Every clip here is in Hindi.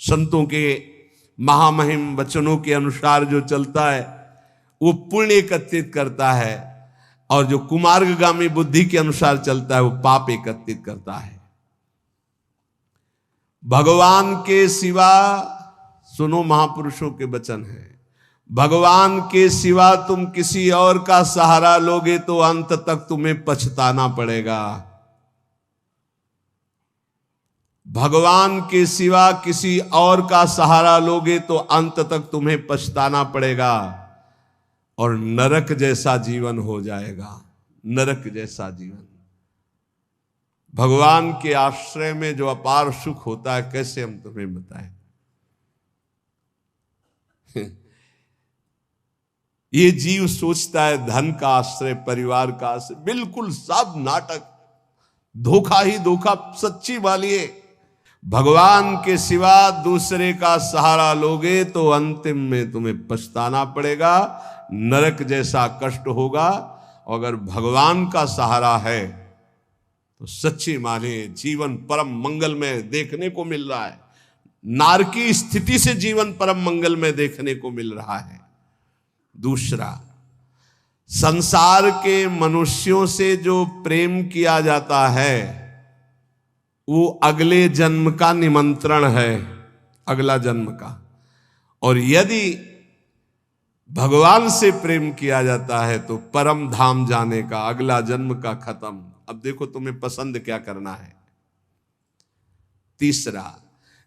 संतों के महामहिम वचनों के अनुसार जो चलता है वो पुण्य एकत्रित करता है, और जो कुमार्गगामी बुद्धि के अनुसार चलता है वो पाप एकत्रित करता है। भगवान के सिवा, सुनो महापुरुषों के वचन है, भगवान के सिवा तुम किसी और का सहारा लोगे तो अंत तक तुम्हें पछताना पड़ेगा। भगवान के सिवा किसी और का सहारा लोगे तो अंत तक तुम्हें पछताना पड़ेगा और नरक जैसा जीवन हो जाएगा, नरक जैसा जीवन। भगवान के आश्रय में जो अपार सुख होता है, कैसे हम तुम्हें बताएं। ये जीव सोचता है धन का आश्रय, परिवार का आश्रय, बिल्कुल सब नाटक, धोखा ही धोखा, सच्ची वाली। भगवान के सिवा दूसरे का सहारा लोगे तो अंतिम में तुम्हें पछताना पड़ेगा, नरक जैसा कष्ट होगा। और अगर भगवान का सहारा है तो सच्ची माने जीवन परम मंगल में देखने को मिल रहा है। नारकी स्थिति से जीवन परम मंगल में देखने को मिल रहा है। दूसरा, संसार के मनुष्यों से जो प्रेम किया जाता है वो अगले जन्म का निमंत्रण है, अगला जन्म का। और यदि भगवान से प्रेम किया जाता है तो परम धाम जाने का, अगला जन्म का खत्म। अब देखो तुम्हें पसंद क्या करना है। तीसरा,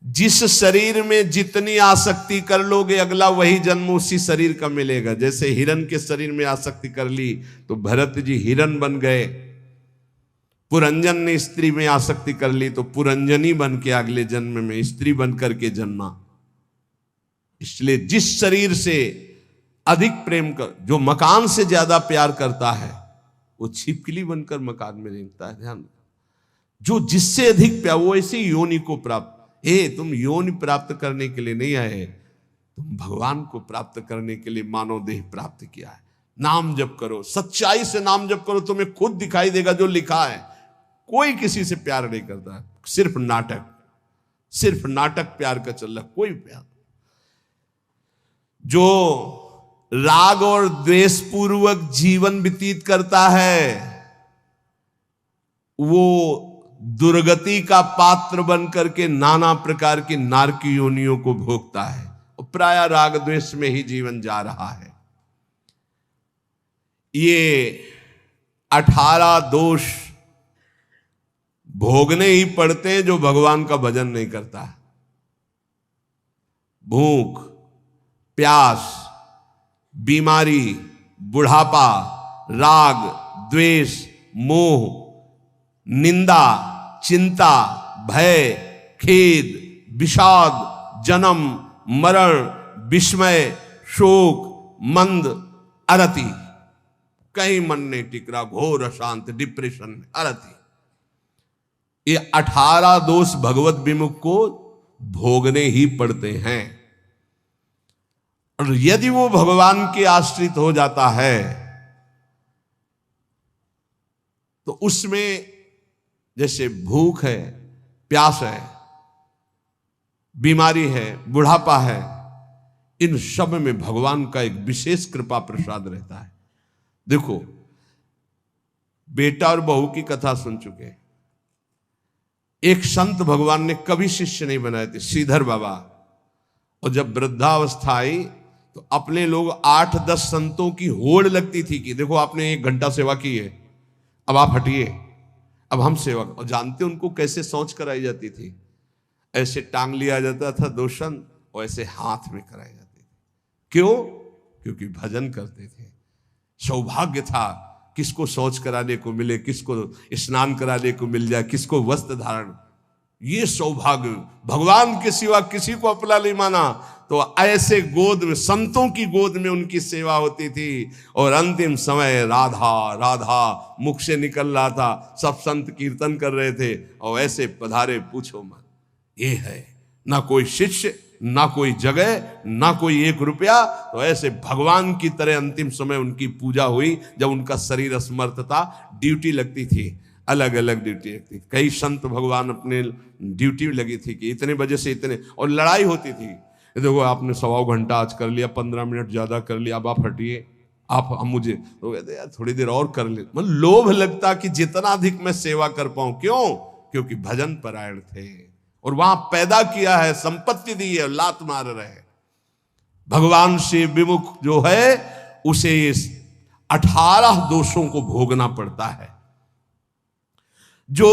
जिस शरीर में जितनी आसक्ति कर लोगे अगला वही जन्म उसी शरीर का मिलेगा। जैसे हिरण के शरीर में आसक्ति कर ली तो भरत जी हिरण बन गए, पुरंजन ने स्त्री में आसक्ति कर ली तो पुरंजनी बन के अगले जन्म में स्त्री बन करके जन्मा। इसलिए जिस शरीर से अधिक प्रेम कर, जो मकान से ज्यादा प्यार करता है वो छिपकली बनकर मकान में रेंगता है। ध्यान, जो जिससे अधिक प्यार, वो ऐसे योनि को प्राप्त। तुम योनि प्राप्त करने के लिए नहीं आए, तुम भगवान को प्राप्त करने के लिए मानव देह प्राप्त किया है। नाम जप करो, सच्चाई से नाम जप करो, तुम्हें खुद दिखाई देगा जो लिखा है। कोई किसी से प्यार नहीं करता है, सिर्फ नाटक, सिर्फ नाटक प्यार का चल रहा, कोई प्यार। जो राग और द्वेष पूर्वक जीवन व्यतीत करता है वो दुर्गति का पात्र बन करके नाना प्रकार की नारकी योनियों को भोगता है और प्राय राग द्वेष में ही जीवन जा रहा है। ये 18 दोष भोगने ही पड़ते हैं जो भगवान का भजन नहीं करता। भूख, प्यास, बीमारी, बुढ़ापा, राग, द्वेष, मोह, निंदा, चिंता, भय, खेद, विषाद, जन्म, मरण, विस्मय, शोक, मंद, अरति, कहीं मन नहीं टिक रहा, घोर अशांत, डिप्रेशन में, अरति। ये 18 दोष भगवत विमुख को भोगने ही पड़ते हैं। और यदि वो भगवान के आश्रित हो जाता है तो उसमें जैसे भूख है, प्यास है, बीमारी है, बुढ़ापा है, इन सब में भगवान का एक विशेष कृपा प्रसाद रहता है। देखो, बेटा और बहू की कथा सुन चुके। एक संत भगवान ने कभी शिष्य नहीं बनाए थे, श्रीधर बाबा। और जब वृद्धावस्था आई तो अपने लोग 8-10 संतों की होड़ लगती थी कि देखो आपने 1 घंटा सेवा की है, अब आप हटिए, अब हम सेवा। और जानते उनको कैसे सोच कराई जाती थी? ऐसे टांग लिया जाता था दोषण और ऐसे हाथ में कराई जाती थी। क्यों? क्योंकि भजन करते थे। सौभाग्य था किसको शौच कराने को मिले, किसको स्नान कराने को मिल जाए, किसको वस्त्र धारण। ये सौभाग्य, भगवान के सिवा किसी को अपना नहीं माना। तो ऐसे गोद में, संतों की गोद में उनकी सेवा होती थी। और अंतिम समय राधा राधा मुख से निकल रहा था, सब संत कीर्तन कर रहे थे और ऐसे पधारे, पूछो मत। ये है ना कोई शिष्य, ना कोई जगह, ना कोई 1 रुपया। तो ऐसे भगवान की तरह अंतिम समय उनकी पूजा हुई। जब उनका शरीर असमर्थ था, ड्यूटी लगती थी, अलग अलग ड्यूटी थी। कई संत भगवान अपने ड्यूटी लगी थी कि इतने बजे से इतने, और लड़ाई होती थी। देखो आपने 1.25 घंटा आज कर लिया, 15 मिनट ज्यादा कर लिया, अब आप हटिए, आप हम मुझे तो कहते यार थोड़ी देर और कर ले। मतलब लोभ लगता कि जितना अधिक मैं सेवा कर पाऊं। क्यों? क्योंकि भजन परायण थे और वहां पैदा किया है, संपत्ति दी है, लात मार रहे। भगवान से विमुख जो है उसे 18 दोषों को भोगना पड़ता है। जो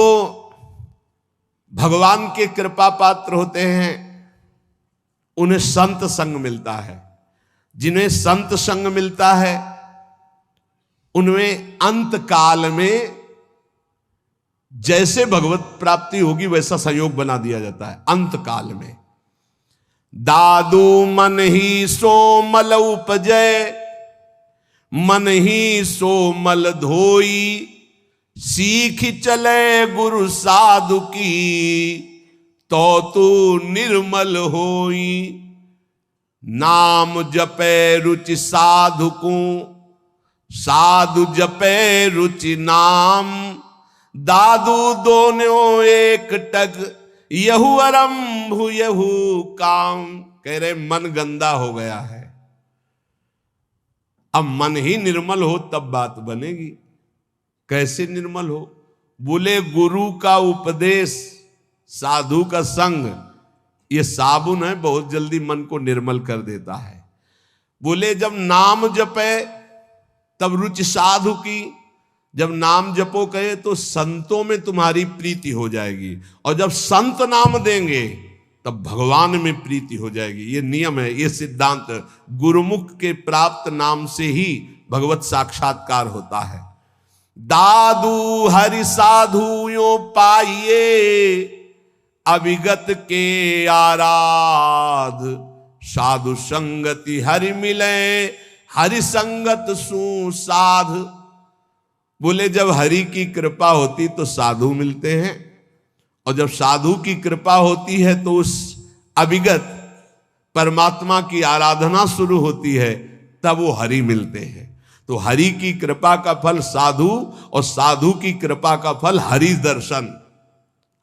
भगवान के कृपा पात्र होते हैं उन्हें संत संग मिलता है। जिन्हें संत संग मिलता है उनमें अंत काल में जैसे भगवत प्राप्ति होगी वैसा संयोग बना दिया जाता है। अंत काल में दादू मन ही सो मल उपजय, मन ही सो मल धोई, सीख चले गुरु साधु की, तो तू निर्मल होई। नाम जपे रुचि साधु को, साधु जपे रुचि नाम, दादू दोनों एक टक, यहू आरंभ यहू काम। कह रहे मन गंदा हो गया है, अब मन ही निर्मल हो तब बात बनेगी। कैसे निर्मल हो? बोले गुरु का उपदेश, साधु का संग, ये साबुन है, बहुत जल्दी मन को निर्मल कर देता है। बोले जब नाम जपे तब रुचि साधु की, जब नाम जपो कहे तो संतों में तुम्हारी प्रीति हो जाएगी, और जब संत नाम देंगे तब भगवान में प्रीति हो जाएगी। ये नियम है, ये सिद्धांत। गुरुमुख के प्राप्त नाम से ही भगवत साक्षात्कार होता है। दादू हरि साधु यो पाइये, अविगत के आराध, साधु संगति हरि मिले, हरि संगत सुसाध। बोले जब हरि की कृपा होती तो साधु मिलते हैं, और जब साधु की कृपा होती है तो उस अविगत परमात्मा की आराधना शुरू होती है, तब वो हरि मिलते हैं। तो हरि की कृपा का फल साधु, और साधु की कृपा का फल हरि दर्शन।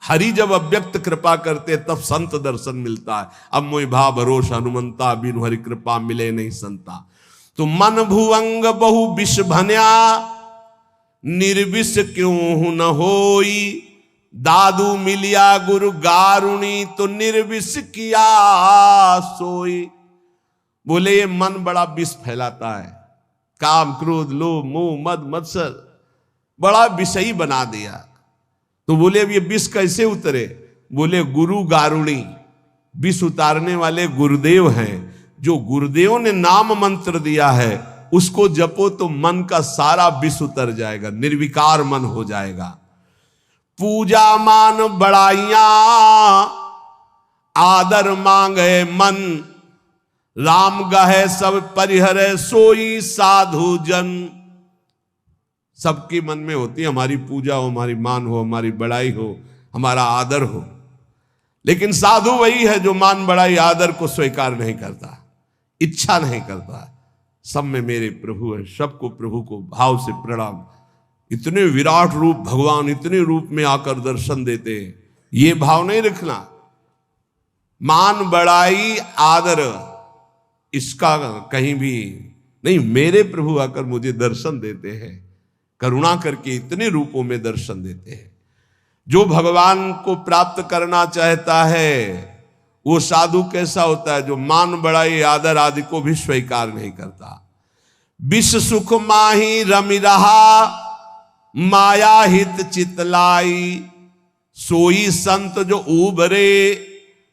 हरि जब अव्यक्त कृपा करते तब संत दर्शन मिलता है। अब मोहि भाव भरोस हनुमंता, बिनु हरि कृपा मिले नहीं संता। तो मन भुवंग बहु विष भन्या, निर्विष क्यों न होई, दादू मिलिया गुरु गारुणी, तो निर्विष किया सोई। बोले ये मन बड़ा विष फैलाता है, काम क्रोध लोभ मोह मद मत्सर बड़ा विषयी बना दिया। तो बोले अब ये विष कैसे उतरे? बोले गुरु गारुणी, विष उतारने वाले गुरुदेव हैं। जो गुरुदेव ने नाम मंत्र दिया है उसको जपो तो मन का सारा विष उतर जाएगा, निर्विकार मन हो जाएगा। पूजा मान बड़ाइयां, आदर मांगे मन, राम गहे सब परिहरे, सोई साधु जन। सबके मन में होती है हमारी पूजा हो, हमारी मान हो, हमारी बड़ाई हो, हमारा आदर हो। लेकिन साधु वही है जो मान बड़ाई आदर को स्वीकार नहीं करता, इच्छा नहीं करता। सब में मेरे प्रभु है, सबको प्रभु को भाव से प्रणाम। इतने विराट रूप भगवान इतने रूप में आकर दर्शन देते हैं, ये भाव नहीं रखना। मान बड़ाई आदर इसका कहीं भी नहीं। मेरे प्रभु आकर मुझे दर्शन देते हैं, करुणा करके इतने रूपों में दर्शन देते हैं। जो भगवान को प्राप्त करना चाहता है वो साधु कैसा होता है? जो मान बड़ाई आदर आदि को भी स्वीकार नहीं करता। विष सुख माही रमि रहा, माया हित चितलाई, सोई संत जो उबरे,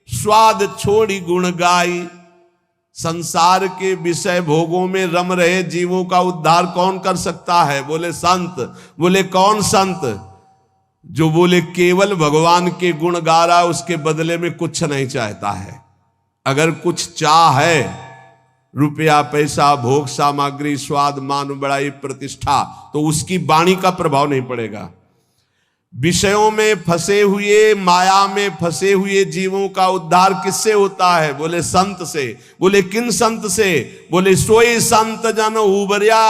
स्वाद छोड़ी गुण गाई। संसार के विषय भोगों में रम रहे जीवों का उद्धार कौन कर सकता है? बोले संत। बोले कौन संत? जो बोले केवल भगवान के गुण गा रहा, उसके बदले में कुछ नहीं चाहता है। अगर कुछ चाह है, रुपया पैसा भोग सामग्री स्वाद मान बड़ाई प्रतिष्ठा, तो उसकी वाणी का प्रभाव नहीं पड़ेगा। विषयों में फंसे हुए, माया में फंसे हुए जीवों का उद्धार किससे होता है? बोले संत से। बोले किन संत से? बोले सोई संत जन उबरिया।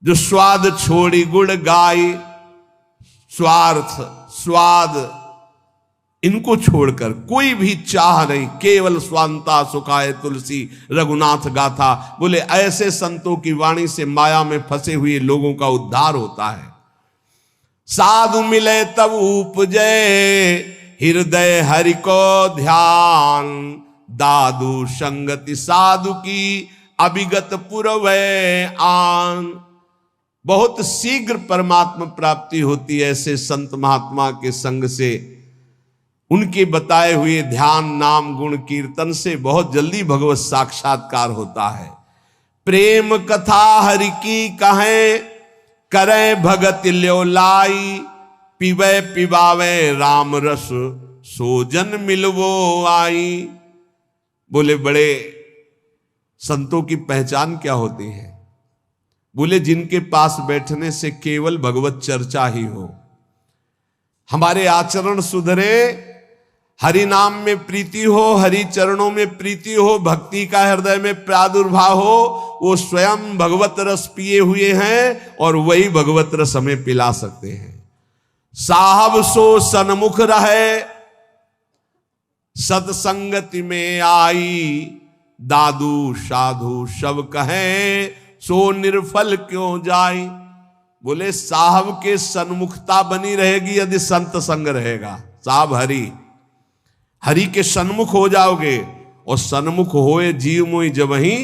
जो स्वाद छोड़ी गुण गाई, स्वार्थ स्वाद इनको छोड़कर कोई भी चाह नहीं, केवल स्वांता सुखाए तुलसी रघुनाथ गाथा। बोले ऐसे संतों की वाणी से माया में फंसे हुए लोगों का उद्धार होता है। साधु मिले तब उपजे हृदय हरि को ध्यान, दादु संगति साधु की अभिगत पुरवै आन। बहुत शीघ्र परमात्मा प्राप्ति होती है ऐसे संत महात्मा के संग से, उनके बताए हुए ध्यान नाम गुण कीर्तन से बहुत जल्दी भगवत साक्षात्कार होता है। प्रेम कथा हरि की कहें करें भगत ल्यो लाई, पीवे पिबावे राम रस सोजन मिलवो आई। बोले बड़े संतों की पहचान क्या होती है? बोले जिनके पास बैठने से केवल भगवत चर्चा ही हो, हमारे आचरण सुधरे, हरि नाम में प्रीति हो, हरि चरणों में प्रीति हो, भक्ति का हृदय में प्रादुर्भाव हो, वो स्वयं भगवत रस पिए हुए हैं और वही भगवत रस हमें पिला सकते हैं। साहब सो सन्मुख रहे सत्संगति में आई, दादू साधु सब कहे सो निर्फल क्यों जाई। बोले साहब के सन्मुखता बनी रहेगी यदि संत संग रहेगा। साहब हरि के सन्मुख हो जाओगे, और सन्मुख होए जीव मोई जब ही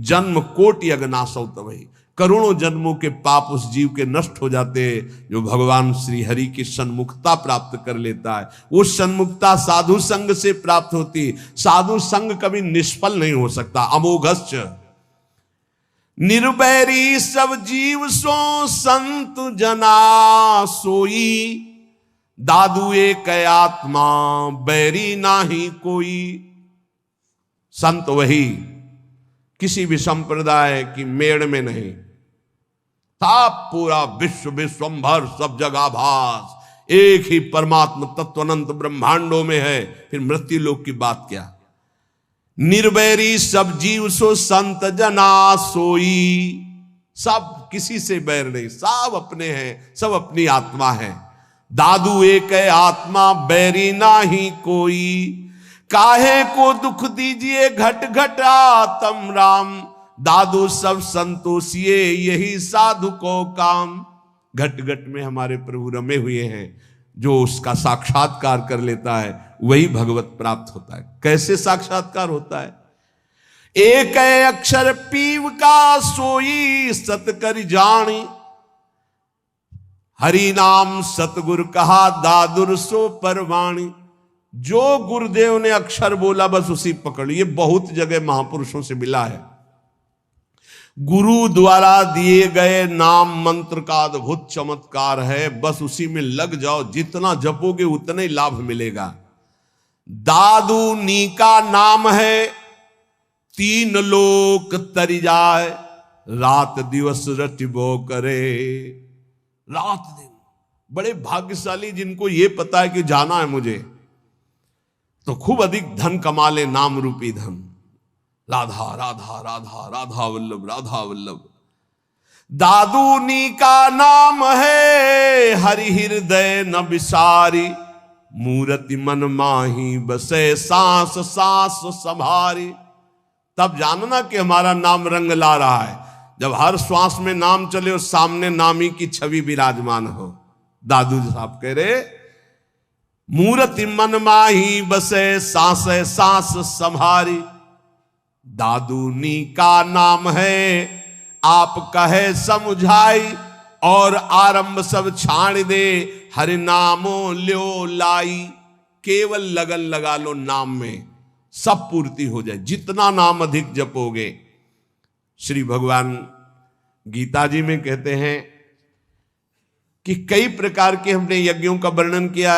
जन्म कोटि अगनासौ तबहि। करोड़ों जन्मों के पाप उस जीव के नष्ट हो जाते हैं जो भगवान श्री हरि की सन्मुखता प्राप्त कर लेता है। वो सन्मुखता साधु संग से प्राप्त होती। साधु संग कभी निष्फल नहीं हो सकता। अमोघश्च निर्वैरी सब जीव सो संत जना सोई, दादू एक आत्मा बैरी नाही कोई। संत वही, किसी भी संप्रदाय की मेड़ में नहीं, था पूरा विश्व विश्वंभर सब जगह भास, एक ही परमात्मा तत्व अनंत ब्रह्मांडों में है। फिर मृत्यु लोक की बात क्या? निर्वैरी सब जीव सो संत जना सोई। सब किसी से बैर नहीं, सब अपने हैं, सब अपनी आत्मा है। दादू एक आत्मा बैरी नाही कोई, काहे को दुख दीजिए घट घटा तम राम, दादू सब संतोषिए यही साधु को काम। घट घट में हमारे प्रभु रमे हुए हैं, जो उसका साक्षात्कार कर लेता है वही भगवत प्राप्त होता है। कैसे साक्षात्कार होता है? एक अक्षर पीव का सोई सत कर जानी, हरि नाम सतगुरु कहा दादुर सो परवाणी। जो गुरुदेव ने अक्षर बोला बस उसी पकड़। ये बहुत जगह महापुरुषों से मिला है। गुरु द्वारा दिए गए नाम मंत्र का अद्भुत चमत्कार है, बस उसी में लग जाओ, जितना जपोगे उतना ही लाभ मिलेगा। दादू नी का नाम है, तीन लोक तरी जाए, रात दिवस रटिबो करे। रात दिन बड़े भाग्यशाली जिनको ये पता है कि जाना है मुझे, तो खूब अधिक धन कमा ले, नाम रूपी धन। राधा राधा राधा राधा वल्लभ राधा वल्लभ। दादू नी का नाम है, हरि हृदय न विसारी, मूर्ति मन माही बसे सांस सांस संभारी। तब जानना कि हमारा नाम रंग ला रहा है, जब हर श्वास में नाम चले और सामने नामी की छवि विराजमान हो। दादू साहब कह रहे, मूर्ति मन माही बसे सांस सांस संभारी, दादू नी का नाम है, आप कहे समझाई, और आरंभ सब छाण दे, हरि नामो ल्यो लाई। केवल लगन लगा लो नाम में, सब पूर्ति हो जाए। जितना नाम अधिक जपोगे, श्री भगवान गीता जी में कहते हैं कि कई प्रकार के हमने यज्ञों का वर्णन किया।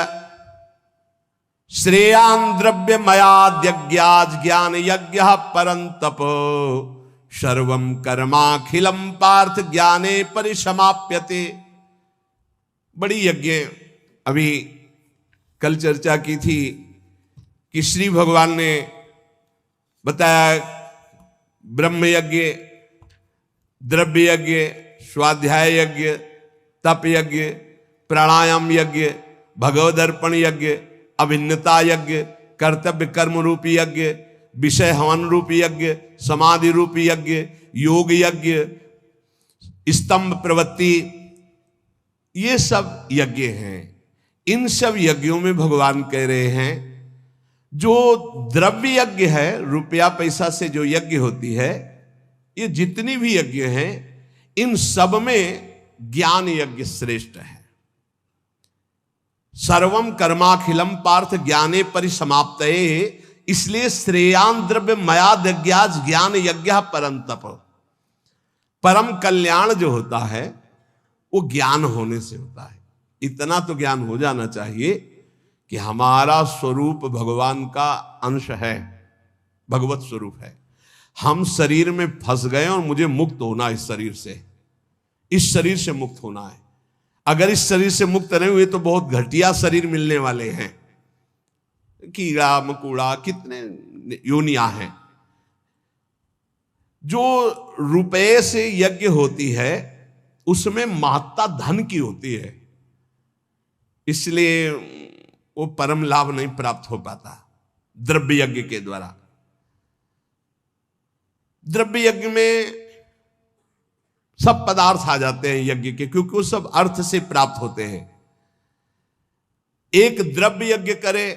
श्रेयान द्रव्य मयाद यज्ञाज ज्ञान यज्ञ परंतप, सर्वम कर्माखिलम पार्थ ज्ञाने परिसमाप्यते। बड़ी यज्ञ अभी कल चर्चा की थी कि श्री भगवान ने बताया ब्रह्म यज्ञ, द्रव्य यज्ञ, स्वाध्याय यज्ञ, तप यज्ञ, प्राणायाम यज्ञ, भगवदर्पण यज्ञ, अभिन्नता यज्ञ, कर्तव्य कर्म रूपी यज्ञ, विषय हवन रूपी यज्ञ, समाधि रूपी यज्ञ, योग यज्ञ, स्तंभ प्रवृत्ति, ये सब यज्ञ हैं। इन सब यज्ञों में भगवान कह रहे हैं जो द्रव्य यज्ञ है, रुपया पैसा से जो यज्ञ होती है, ये जितनी भी यज्ञ हैं इन सब में ज्ञान यज्ञ श्रेष्ठ है। सर्वम कर्माखिलम पार्थ ज्ञाने परिसमाप्तये, इसलिए श्रेयान द्रव्य मयाद्यज्ञाज ज्ञान यज्ञ परम तप। परम कल्याण जो होता है वो ज्ञान होने से होता है। इतना तो ज्ञान हो जाना चाहिए कि हमारा स्वरूप भगवान का अंश है, भगवत स्वरूप है। हम शरीर में फंस गए और मुझे मुक्त होना, इस शरीर से, इस शरीर से मुक्त होना है। अगर इस शरीर से मुक्त नहीं हुए तो बहुत घटिया शरीर मिलने वाले हैं, कीड़ा मकोड़ा कितने योनियां हैं। जो रुपए से यज्ञ होती है उसमें महत्ता धन की होती है, इसलिए वो परम लाभ नहीं प्राप्त हो पाता द्रव्य यज्ञ के द्वारा। द्रव्य यज्ञ में सब पदार्थ आ जाते हैं यज्ञ के, क्योंकि वो सब अर्थ से प्राप्त होते हैं। एक द्रव्य यज्ञ करे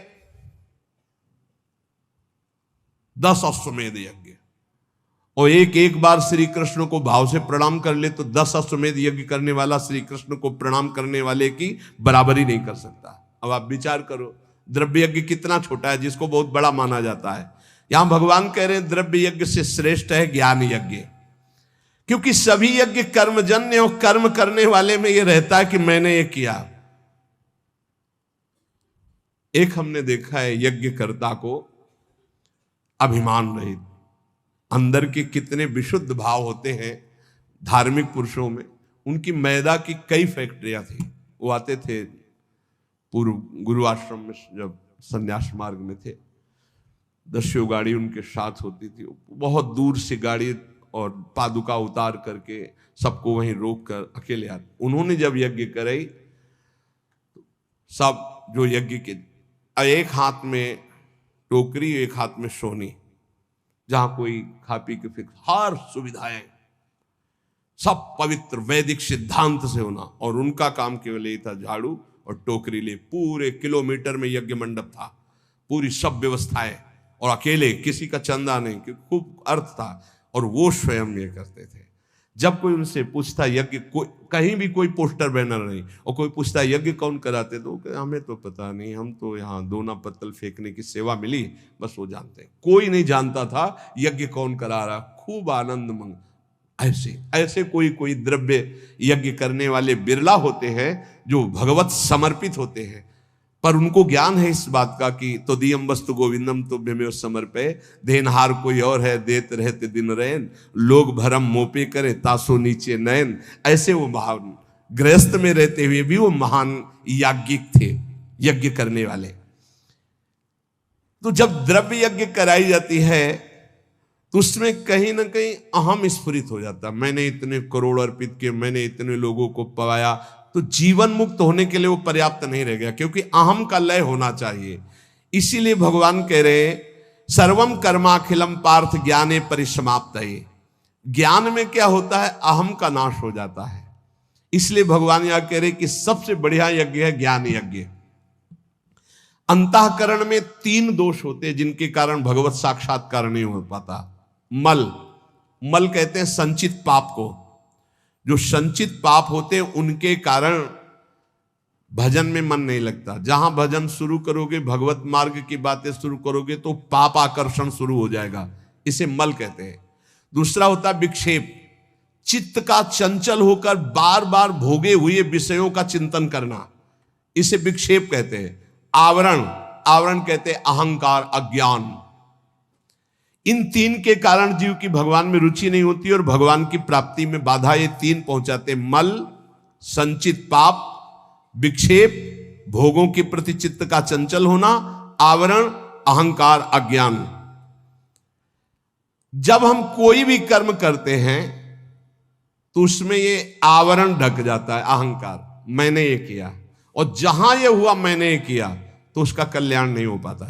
10 अश्वमेध यज्ञ, और एक बार श्री कृष्ण को भाव से प्रणाम कर ले तो 10 अश्वमेध यज्ञ करने वाला श्री कृष्ण को प्रणाम करने वाले की बराबरी नहीं कर सकता। अब आप विचार करो द्रव्य यज्ञ कितना छोटा है जिसको बहुत बड़ा माना जाता है। यहां भगवान कह रहे हैं द्रव्य यज्ञ से श्रेष्ठ है ज्ञान यज्ञ, क्योंकि सभी यज्ञ कर्मजन्य और कर्म करने वाले में यह रहता है कि मैंने ये किया। एक हमने देखा है यज्ञकर्ता को अभिमान रहित, अंदर के कितने विशुद्ध भाव होते हैं धार्मिक पुरुषों में। उनकी मैदा की कई फैक्ट्रियां थी, वो आते थे पूर्व गुरु आश्रम में जब संन्यास मार्ग में थे, 10 गाड़ी उनके साथ होती थी। बहुत दूर से गाड़ी और पादुका उतार करके सबको वहीं रोक कर अकेले आते। उन्होंने जब यज्ञ कराई सब जो यज्ञ के, एक हाथ में टोकरी एक हाथ में सोनी, जहां कोई खा पी के फिर हर सुविधाएं सब पवित्र वैदिक सिद्धांत से होना, और उनका काम केवल यही था झाड़ू और टोकरी ले। पूरे किलोमीटर में यज्ञ मंडप था, पूरी सब व्यवस्थाएं, और अकेले, किसी का चंदा नहीं, क्योंकि खूब अर्थ था, और वो स्वयं ये करते थे। जब कोई उनसे पूछता यज्ञ, कहीं भी कोई पोस्टर बैनर नहीं, और कोई पूछता यज्ञ कौन कराते, तो हमें तो पता नहीं, हम तो यहाँ दोना पत्तल फेंकने की सेवा मिली, बस वो जानते हैं। कोई नहीं जानता था यज्ञ कौन करा रहा। खूब आनंद मंग ऐसे कोई द्रव्य यज्ञ करने वाले बिरला होते हैं जो भगवत समर्पित होते हैं, पर उनको ज्ञान है इस बात का कि तो दियम वस्तु गोविंदम तो भ्यमेव समर्पे, देनहार कोई और है देत रहते दिन रैन, लोग भरम मोपे करे तासो नीचे नयन। ऐसे वो महान गृहस्थ में रहते हुए भी वो महान याज्ञिक थे, यज्ञ करने वाले। तो जब द्रव्य यज्ञ कराई जाती है तो उसमें कहीं ना कहीं अहम स्फुरित हो जाता। मैंने इतने करोड़ अर्पित किए, मैंने इतने लोगों को पवाया, तो जीवन मुक्त होने के लिए वो पर्याप्त नहीं रह गया, क्योंकि अहम का लय होना चाहिए। इसीलिए भगवान कह रहे सर्वम कर्माखिलम पार्थ ज्ञाने परिसमाप्तये। ज्ञान में क्या होता है, अहम का नाश हो जाता है। इसलिए भगवान यहां कह रहे कि सबसे बढ़िया यज्ञ है ज्ञान यज्ञ। अंतःकरण में 3 दोष होते हैं जिनके कारण भगवत साक्षात्कार नहीं हो पाता। मल कहते हैं संचित पाप को। जो संचित पाप होते हैं उनके कारण भजन में मन नहीं लगता। जहां भजन शुरू करोगे, भगवत मार्ग की बातें शुरू करोगे, तो पाप आकर्षण शुरू हो जाएगा, इसे मल कहते हैं। दूसरा होता है विक्षेप, चित्त का चंचल होकर बार बार भोगे हुए विषयों का चिंतन करना, इसे विक्षेप कहते हैं। आवरण कहते हैं अहंकार, अज्ञान। इन 3 के कारण जीव की भगवान में रुचि नहीं होती और भगवान की प्राप्ति में बाधा ये 3 पहुंचाते। मल, संचित पाप, विक्षेप, भोगों के प्रति चित्त का चंचल होना, आवरण, अहंकार, अज्ञान। जब हम कोई भी कर्म करते हैं तो उसमें ये आवरण ढक जाता है, अहंकार, मैंने ये किया। और जहां ये हुआ मैंने ये किया तो उसका कल्याण नहीं हो पाता।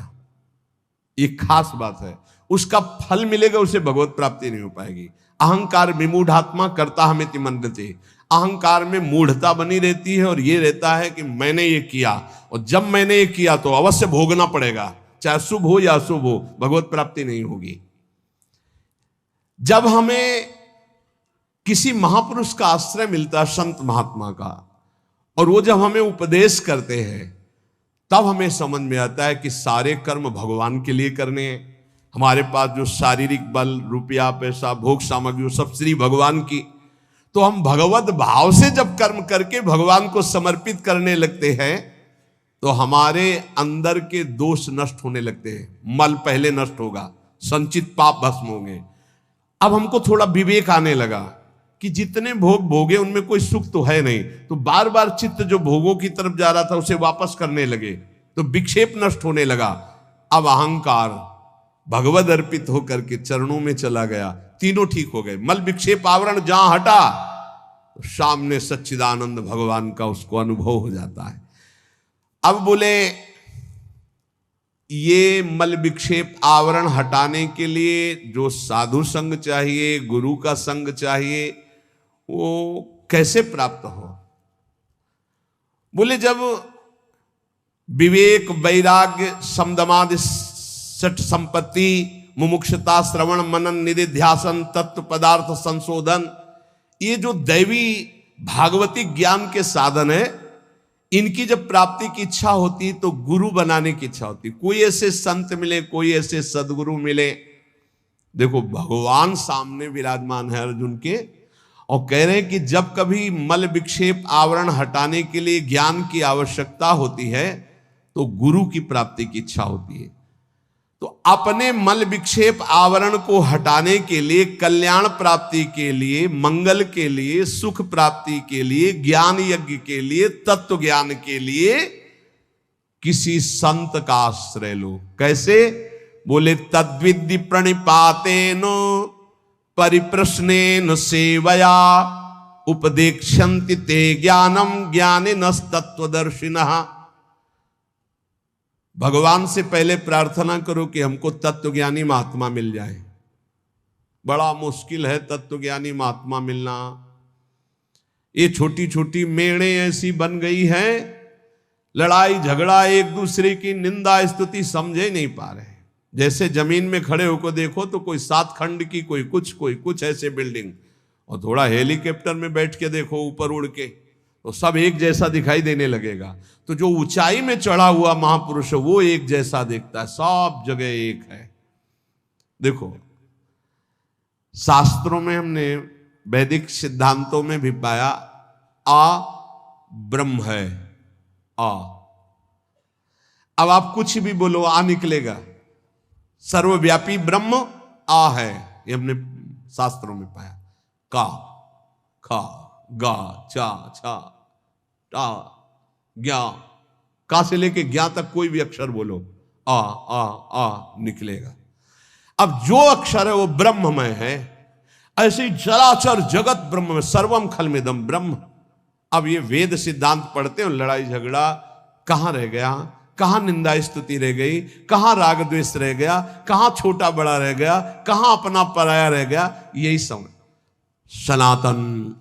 ये खास बात है, उसका फल मिलेगा, उसे भगवत प्राप्ति नहीं हो पाएगी। अहंकार विमूढ़ात्मा करता हमें मंदते, अहंकार में मूढ़ता बनी रहती है और ये रहता है कि मैंने ये किया, और जब मैंने ये किया तो अवश्य भोगना पड़ेगा, चाहे शुभ हो या अशुभ हो, भगवत प्राप्ति नहीं होगी। जब हमें किसी महापुरुष का आश्रय मिलता है, संत महात्मा का, और वो जब हमें उपदेश करते हैं, तब हमें समझ में आता है कि सारे कर्म भगवान के लिए करने हैं। हमारे पास जो शारीरिक बल, रुपया, पैसा, भोग सामग्री, सब श्री भगवान की, तो हम भगवत भाव से जब कर्म करके भगवान को समर्पित करने लगते हैं तो हमारे अंदर के दोष नष्ट होने लगते हैं। मल पहले नष्ट होगा, संचित पाप भस्म होंगे। अब हमको थोड़ा विवेक आने लगा कि जितने भोग भोगे उनमें कोई सुख तो है नहीं, तो बार बार चित्त जो भोगों की तरफ जा रहा था उसे वापस करने लगे, तो विक्षेप नष्ट होने लगा। अब अहंकार भगवद अर्पित होकर के चरणों में चला गया, तीनों ठीक हो गए। मल विक्षेप आवरण जहां हटा तो सामने सच्चिदानंद भगवान का उसको अनुभव हो जाता है। अब बोले ये मल विक्षेप आवरण हटाने के लिए जो साधु संग चाहिए, गुरु का संग चाहिए, वो कैसे प्राप्त हो? बोले जब विवेक, वैराग्य, समदमादि, सठ संपत्ति, मुमुक्षता, श्रवण, मनन, निधिध्यासन, तत्व पदार्थ संशोधन, ये जो दैवी भागवती ज्ञान के साधन है, इनकी जब प्राप्ति की इच्छा होती तो गुरु बनाने की इच्छा होती। कोई ऐसे संत मिले, कोई ऐसे सदगुरु मिले। देखो भगवान सामने विराजमान है अर्जुन के, और कह रहे हैं कि जब कभी मल विक्षेप आवरण हटाने के लिए ज्ञान की आवश्यकता होती है तो गुरु की प्राप्ति की इच्छा होती है। तो अपने मल विक्षेप आवरण को हटाने के लिए, कल्याण प्राप्ति के लिए, मंगल के लिए, सुख प्राप्ति के लिए, ज्ञान यज्ञ के लिए, तत्व ज्ञान के लिए किसी संत का आश्रय लो। कैसे? बोले तद्विद्धि प्रणिपातेन परिप्रश्नेन सेवया उपदेक्षन्ति ते ज्ञानम ज्ञानिनस्तत्वदर्शिनः। भगवान से पहले प्रार्थना करो कि हमको तत्वज्ञानी महात्मा मिल जाए। बड़ा मुश्किल है तत्वज्ञानी महात्मा मिलना। ये छोटी छोटी मेड़े ऐसी बन गई हैं, लड़ाई झगड़ा, एक दूसरे की निंदा स्तुति समझे नहीं पा रहे। जैसे जमीन में खड़े होकर देखो तो कोई 7 खंड की, कोई कुछ ऐसे बिल्डिंग, और थोड़ा हेलीकॉप्टर में बैठ के देखो ऊपर उड़ के, तो सब एक जैसा दिखाई देने लगेगा। तो जो ऊंचाई में चढ़ा हुआ महापुरुष है वो एक जैसा दिखता है, सब जगह एक है। देखो शास्त्रों में हमने, वैदिक सिद्धांतों में भी पाया, आ ब्रह्म है, आ। अब आप कुछ भी बोलो आ निकलेगा। सर्वव्यापी ब्रह्म आ है, ये हमने शास्त्रों में पाया। का, खा, गा, चा, छा, टा, ज्ञा, का से लेके ज्ञा तक कोई भी अक्षर बोलो, आ आ आ निकलेगा। अब जो अक्षर है वो ब्रह्ममय है। ऐसे चराचर जगत ब्रह्म में, सर्वम खलमिदम ब्रह्म। अब ये वेद सिद्धांत पढ़ते हो, लड़ाई झगड़ा कहां रह गया, कहां निंदा स्तुति रह गई, कहां राग द्वेष रह गया, कहां छोटा बड़ा रह गया, कहां अपना पराया रह गया। यही समझ। सनातन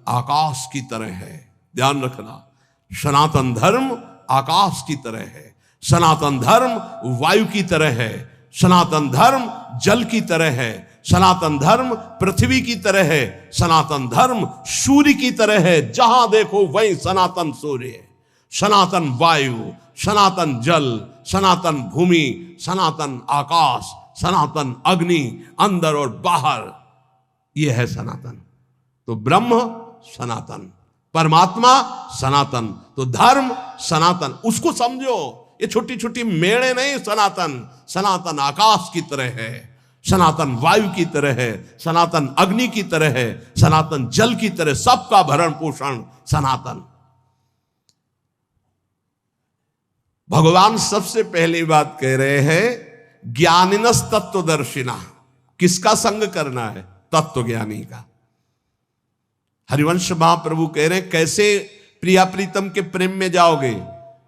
आकाश की तरह है, ध्यान रखना। सनातन धर्म आकाश की तरह है, सनातन धर्म वायु की तरह है, सनातन धर्म जल की तरह है, सनातन धर्म पृथ्वी की तरह है, सनातन धर्म सूर्य की तरह है। जहां देखो वहीं सनातन सूर्य है, सनातन वायु, सनातन जल, सनातन भूमि, सनातन आकाश, सनातन अग्नि, अंदर और बाहर, यह है सनातन। तो ब्रह्म सनातन, परमात्मा सनातन, तो धर्म सनातन। उसको समझो, ये छोटी छोटी मेड़े नहीं। सनातन, सनातन आकाश की तरह है, सनातन वायु की तरह है, सनातन अग्नि की तरह है, सनातन जल की तरह, सबका भरण पोषण सनातन। भगवान सबसे पहली बात कह रहे हैं, ज्ञानिनस तत्वदर्शिना। किसका संग करना है? तत्व ज्ञानी का। हरिवंश महाप्रभु कह रहे हैं कैसे प्रिया प्रीतम के प्रेम में जाओगे?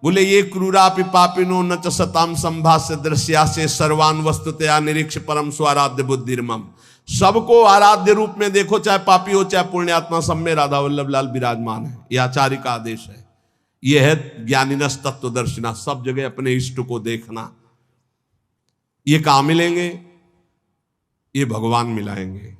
बोले ये क्रूरापि पापिनो न च सताम संभाष्य दृश्या से सर्वान वस्तुतया निरीक्ष परम स्वाराध्य बुद्धिर्मम। सबको आराध्य रूप में देखो, चाहे पापी हो चाहे पुण्यात्मा, सब में राधा वल्लभ लाल विराजमान है। यह आचार्य का आदेश है। यह है ज्ञानिनस तत्वदर्शिना, सब जगह अपने इष्ट को देखना। ये कहां मिलेंगे? ये भगवान मिलाएंगे।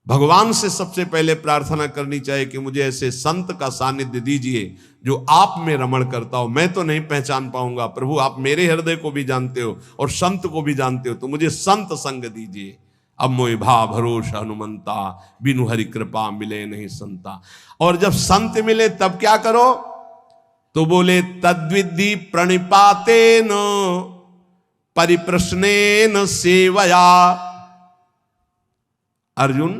भगवान से सबसे पहले प्रार्थना करनी चाहिए कि मुझे ऐसे संत का सानिध्य दीजिए जो आप में रमण करता हो। मैं तो नहीं पहचान पाऊंगा प्रभु, आप मेरे हृदय को भी जानते हो और संत को भी जानते हो, तो मुझे संत संग दीजिए। अब मोहि भा भरोसा हनुमंता, बिनु हरि कृपा मिले नहीं संता। और जब संत मिले तब क्या करो? तो बोले तद्विद्धि प्रणिपातेन परिप्रश्नेन सेवया। अर्जुन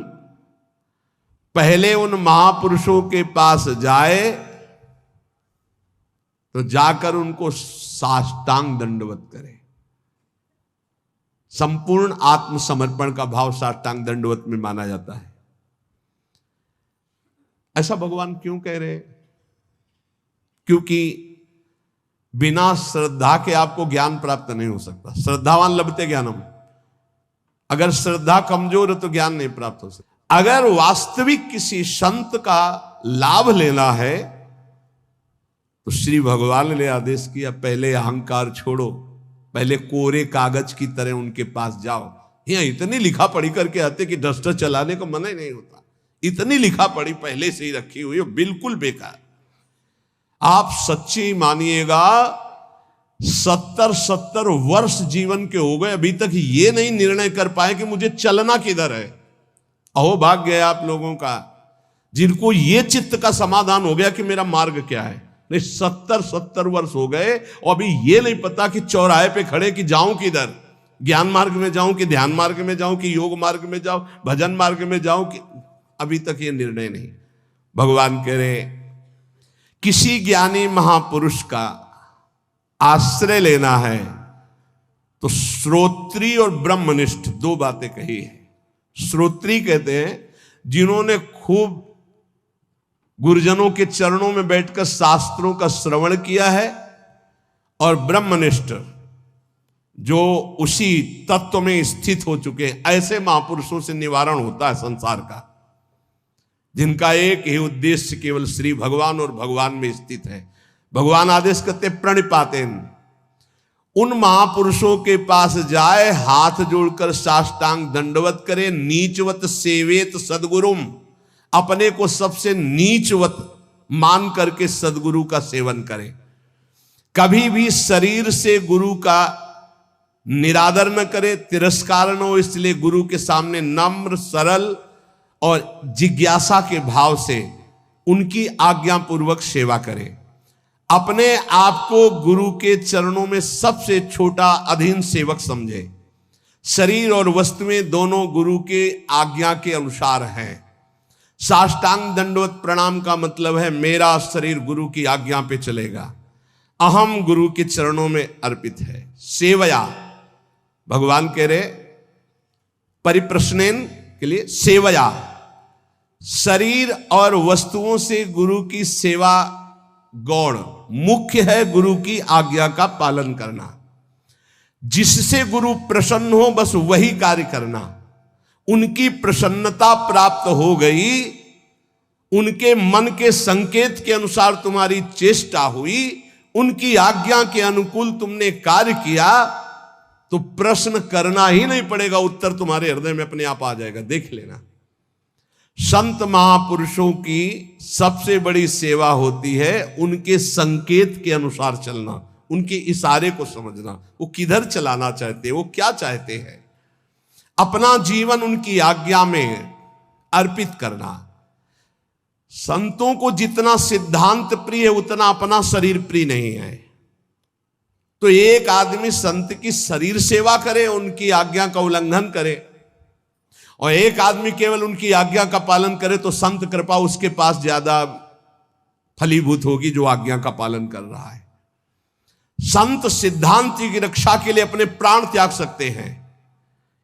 पहले उन महापुरुषों के पास जाए तो जाकर उनको साष्टांग दंडवत करे। संपूर्ण आत्मसमर्पण का भाव साष्टांग दंडवत में माना जाता है। ऐसा भगवान क्यों कह रहे? क्योंकि बिना श्रद्धा के आपको ज्ञान प्राप्त नहीं हो सकता। श्रद्धावान लभते ज्ञानम। अगर श्रद्धा कमजोर है तो ज्ञान नहीं प्राप्त हो सकता। अगर वास्तविक किसी संत का लाभ लेना है तो श्री भगवान ने आदेश किया, पहले अहंकार छोड़ो, पहले कोरे कागज की तरह उनके पास जाओ। यहाँ इतनी लिखा पढ़ी करके आते कि डस्टर चलाने को मना ही नहीं होता। इतनी लिखा पढ़ी पहले से ही रखी हुई है, बिल्कुल बेकार। आप सच्ची मानिएगा 70 वर्ष जीवन के हो गए, अभी तक ये नहीं निर्णय कर पाए कि मुझे चलना किधर है। अहो भाग गया आप लोगों का, जिनको ये चित्त का समाधान हो गया कि मेरा मार्ग क्या है। नहीं, 70 वर्ष हो गए और अभी ये नहीं पता कि चौराहे पे खड़े कि जाऊं किधर, ज्ञान मार्ग में जाऊं कि ध्यान मार्ग में जाऊं कि योग मार्ग में जाऊं, भजन मार्ग में जाऊं कि, अभी तक ये निर्णय नहीं। भगवान कह रहे किसी ज्ञानी महापुरुष का आश्रय लेना है तो श्रोत्री और ब्रह्मनिष्ठ दो बातें कही है। श्रोत्री कहते हैं जिन्होंने खूब गुरुजनों के चरणों में बैठकर शास्त्रों का श्रवण किया है, और ब्रह्मनिष्ठ जो उसी तत्व में स्थित हो चुके हैं। ऐसे महापुरुषों से निवारण होता है संसार का, जिनका एक ही उद्देश्य केवल श्री भगवान और भगवान में स्थित है। भगवान आदेश करते प्रणिपातेन, उन महापुरुषों के पास जाए, हाथ जोड़कर साष्टांग दंडवत करे, नीचवत सेवेत सदगुरुम, अपने को सबसे नीचवत मान करके सदगुरु का सेवन करे। कभी भी शरीर से गुरु का निरादर न करे, तिरस्कार न हो, इसलिए गुरु के सामने नम्र सरल और जिज्ञासा के भाव से उनकी आज्ञा पूर्वक सेवा करे। अपने आप को गुरु के चरणों में सबसे छोटा अधीन सेवक समझे। शरीर और वस्तुएं दोनों गुरु के आज्ञा के अनुसार हैं। साष्टांग दंडवत प्रणाम का मतलब है मेरा शरीर गुरु की आज्ञा पे चलेगा, अहम गुरु के चरणों में अर्पित है। सेवया, भगवान कह रहे परिप्रश्नेन के लिए सेवया, शरीर और वस्तुओं से गुरु की सेवा गौण, मुख्य है गुरु की आज्ञा का पालन करना। जिससे गुरु प्रसन्न हो बस वही कार्य करना। उनकी प्रसन्नता प्राप्त हो गई, उनके मन के संकेत के अनुसार तुम्हारी चेष्टा हुई, उनकी आज्ञा के अनुकूल तुमने कार्य किया, तो प्रश्न करना ही नहीं पड़ेगा, उत्तर तुम्हारे हृदय में अपने आप आ जाएगा। देख लेना, संत महापुरुषों की सबसे बड़ी सेवा होती है उनके संकेत के अनुसार चलना, उनके इशारे को समझना, वो किधर चलाना चाहते हैं, वो क्या चाहते हैं, अपना जीवन उनकी आज्ञा में अर्पित करना। संतों को जितना सिद्धांत प्रिय है उतना अपना शरीर प्रिय नहीं है। तो एक आदमी संत की शरीर सेवा करे, उनकी आज्ञा का उल्लंघन करे, और एक आदमी केवल उनकी आज्ञा का पालन करे, तो संत कृपा उसके पास ज्यादा फलीभूत होगी जो आज्ञा का पालन कर रहा है। संत सिद्धांत की रक्षा के लिए अपने प्राण त्याग सकते हैं।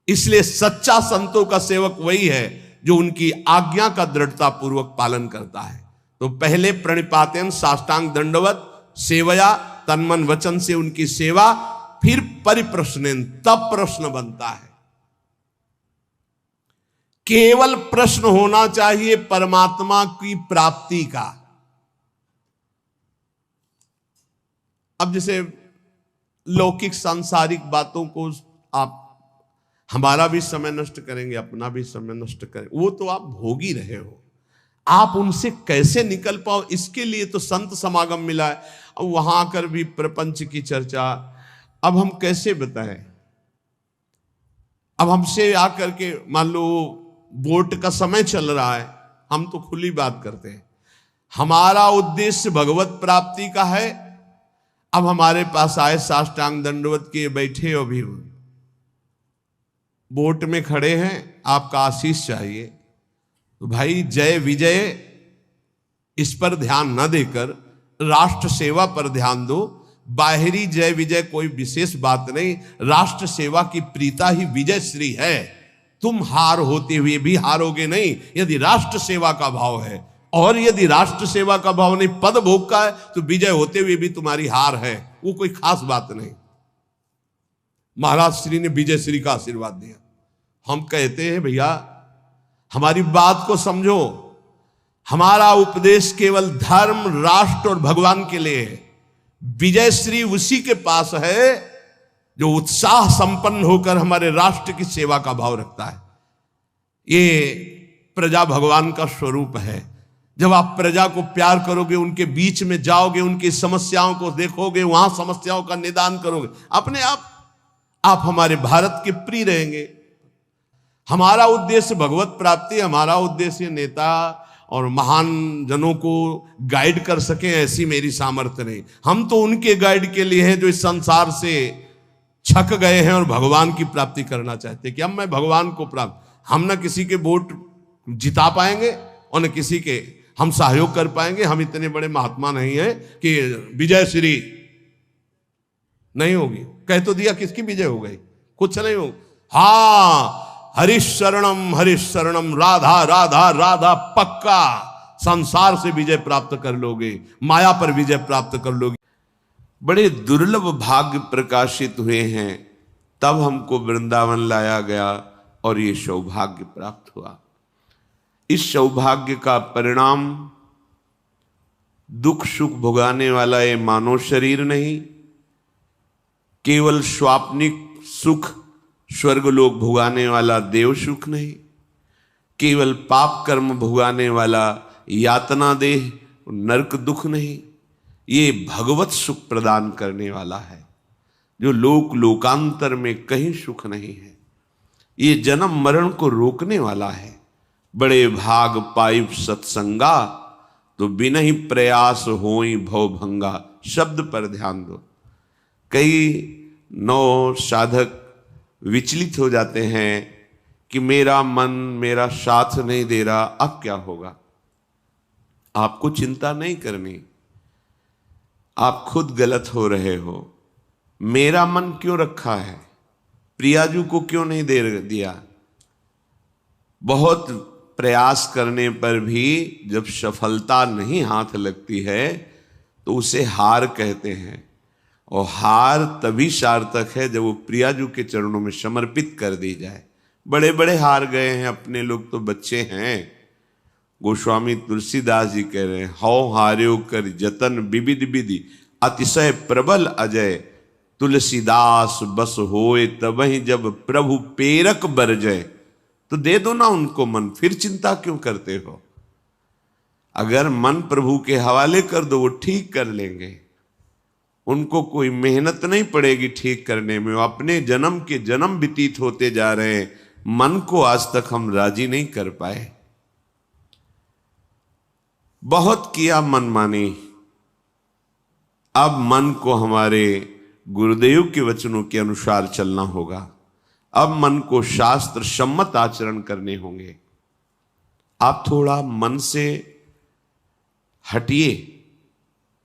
इसलिए सच्चा संतों का सेवक वही है जो उनकी आज्ञा का दृढ़ता पूर्वक पालन करता है। तो पहले प्रणिपातेन साष्टांग दंडवत सेवया, तन मन वचन से उनकी सेवा, फिर परिप्रश्नेन, तब प्रश्न बनता है। केवल प्रश्न होना चाहिए परमात्मा की प्राप्ति का। अब जैसे लौकिक सांसारिक बातों को आप हमारा भी समय नष्ट करेंगे, अपना भी समय नष्ट करेंगे, वो तो आप भोग ही रहे हो। आप उनसे कैसे निकल पाओ, इसके लिए तो संत समागम मिला है। अब वहां आकर भी प्रपंच की चर्चा, अब हम कैसे बताएं। अब हमसे आकर के मान लो वोट का समय चल रहा है, हम तो खुली बात करते हैं, हमारा उद्देश्य भगवत प्राप्ति का है। अब हमारे पास आए साष्टांग दंडवत के बैठे हो, भी वोट में खड़े हैं, आपका आशीष चाहिए, तो भाई जय विजय इस पर ध्यान न देकर राष्ट्र सेवा पर ध्यान दो। बाहरी जय विजय कोई विशेष बात नहीं, राष्ट्र सेवा की प्रीता ही विजय श्री है। तुम हार होते हुए भी हारोगे नहीं यदि राष्ट्र सेवा का भाव है, और यदि राष्ट्र सेवा का भाव नहीं, पद भोग का है, तो विजय होते हुए भी तुम्हारी हार है, वो कोई खास बात नहीं। महाराज श्री ने विजय श्री का आशीर्वाद दिया। हम कहते हैं भैया हमारी बात को समझो, हमारा उपदेश केवल धर्म, राष्ट्र और भगवान के लिए है। विजय श्री उसी के पास है जो उत्साह संपन्न होकर हमारे राष्ट्र की सेवा का भाव रखता है। ये प्रजा भगवान का स्वरूप है। जब आप प्रजा को प्यार करोगे, उनके बीच में जाओगे, उनकी समस्याओं को देखोगे, वहां समस्याओं का निदान करोगे, अपने आप हमारे भारत के प्रिय रहेंगे। हमारा उद्देश्य भगवत प्राप्ति, हमारा उद्देश्य नेता और महान जनों को गाइड कर सके, ऐसी मेरी सामर्थ्य नहीं। हम तो उनके गाइड के लिए हैं जो इस संसार से छक गए हैं और भगवान की प्राप्ति करना चाहते हैं कि अब मैं भगवान को प्राप्त। हम न किसी के वोट जिता पाएंगे और न किसी के हम सहयोग कर पाएंगे। हम इतने बड़े महात्मा नहीं है कि विजय श्री नहीं होगी। कह तो दिया, किसकी विजय हो गई, कुछ नहीं हो। हाँ, हरिशरणम राधा राधा राधा, पक्का संसार से विजय प्राप्त कर लोगे, माया पर विजय प्राप्त कर लोगे। बड़े दुर्लभ भाग्य प्रकाशित हुए हैं, तब हमको वृंदावन लाया गया और ये सौभाग्य प्राप्त हुआ। इस सौभाग्य का परिणाम दुख सुख भुगाने वाला ये मानव शरीर नहीं, केवल स्वाप्निक सुख स्वर्गलोक भुगाने वाला देव सुख नहीं, केवल पाप कर्म भुगाने वाला यातना देह नरक दुख नहीं, ये भगवत सुख प्रदान करने वाला है जो लोक लोकांतर में कहीं सुख नहीं है। ये जन्म मरण को रोकने वाला है। बड़े भाग पाइप सत्संगा, तो बिना ही प्रयास होई भव भंगा। शब्द पर ध्यान दो। कई नौ साधक विचलित हो जाते हैं कि मेरा मन मेरा साथ नहीं दे रहा, अब क्या होगा। आपको चिंता नहीं करनी, आप खुद गलत हो रहे हो। मेरा मन क्यों रखा है, प्रियाजू को क्यों नहीं दे दिया। बहुत प्रयास करने पर भी जब सफलता नहीं हाथ लगती है तो उसे हार कहते हैं, और हार तभी सार्थक है जब वो प्रियाजू के चरणों में समर्पित कर दी जाए। बड़े बड़े हार गए हैं, अपने लोग तो बच्चे हैं। गोस्वामी तुलसीदास जी कह रहे हैं, हौ हार्यो कर जतन विविध विधि, अतिशय प्रबल अजय, तुलसीदास बस होए तबहि जब प्रभु पेरक बरजय। तो दे दो ना उनको मन, फिर चिंता क्यों करते हो। अगर मन प्रभु के हवाले कर दो, वो ठीक कर लेंगे। उनको कोई मेहनत नहीं पड़ेगी ठीक करने में। वो अपने जन्म के जन्म व्यतीत होते जा रहे हैं, मन को आज तक हम राजी नहीं कर पाए। बहुत किया मनमानी, अब मन को हमारे गुरुदेव के वचनों के अनुसार चलना होगा। अब मन को शास्त्र सम्मत आचरण करने होंगे। आप थोड़ा मन से हटिए।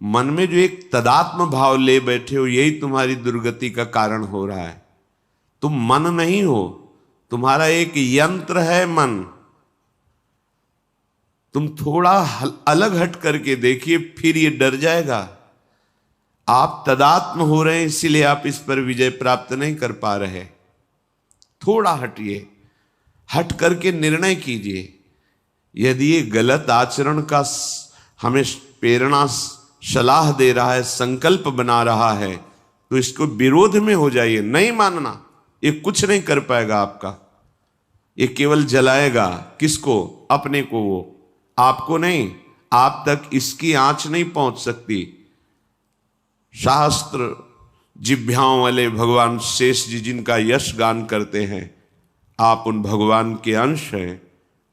मन में जो एक तदात्म भाव ले बैठे हो, यही तुम्हारी दुर्गति का कारण हो रहा है। तुम मन नहीं हो, तुम्हारा एक यंत्र है मन। तुम थोड़ा अलग हट करके देखिए, फिर ये डर जाएगा। आप तदात्म हो रहे हैं, इसीलिए आप इस पर विजय प्राप्त नहीं कर पा रहे। थोड़ा हटिए, हट करके निर्णय कीजिए। यदि ये गलत आचरण का हमें प्रेरणा सलाह दे रहा है, संकल्प बना रहा है, तो इसको विरोध में हो जाइए। नहीं मानना, ये कुछ नहीं कर पाएगा आपका। ये केवल जलाएगा किसको? अपने को। वो आपको नहीं, आप तक इसकी आंच नहीं पहुंच सकती। शास्त्र जिभ्याओं वाले भगवान शेष जी जिनका यश गान करते हैं, आप उन भगवान के अंश हैं।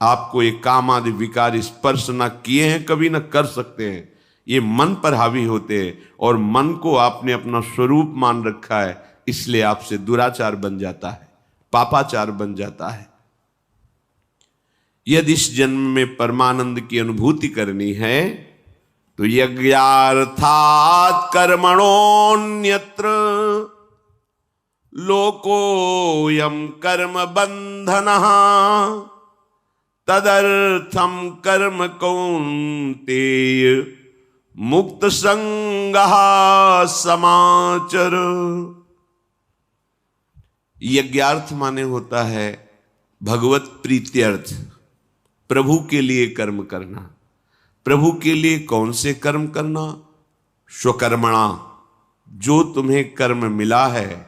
आपको ये काम आदि विकार स्पर्श न किए हैं, कभी न कर सकते हैं। ये मन पर हावी होते हैं, और मन को आपने अपना स्वरूप मान रखा है, इसलिए आपसे दुराचार बन जाता है, पापाचार बन जाता है। यदि इस जन्म में परमानंद की अनुभूति करनी है तो यज्ञार्थात् कर्मणोऽन्यत्र लोकोऽयं कर्म बंधनः तदर्थं कर्म कौन्तेय मुक्त संगः समाचर। यज्ञार्थ माने होता है भगवत प्रीत्यर्थ, प्रभु के लिए कर्म करना। प्रभु के लिए कौन से कर्म करना? स्वकर्मणा, जो तुम्हें कर्म मिला है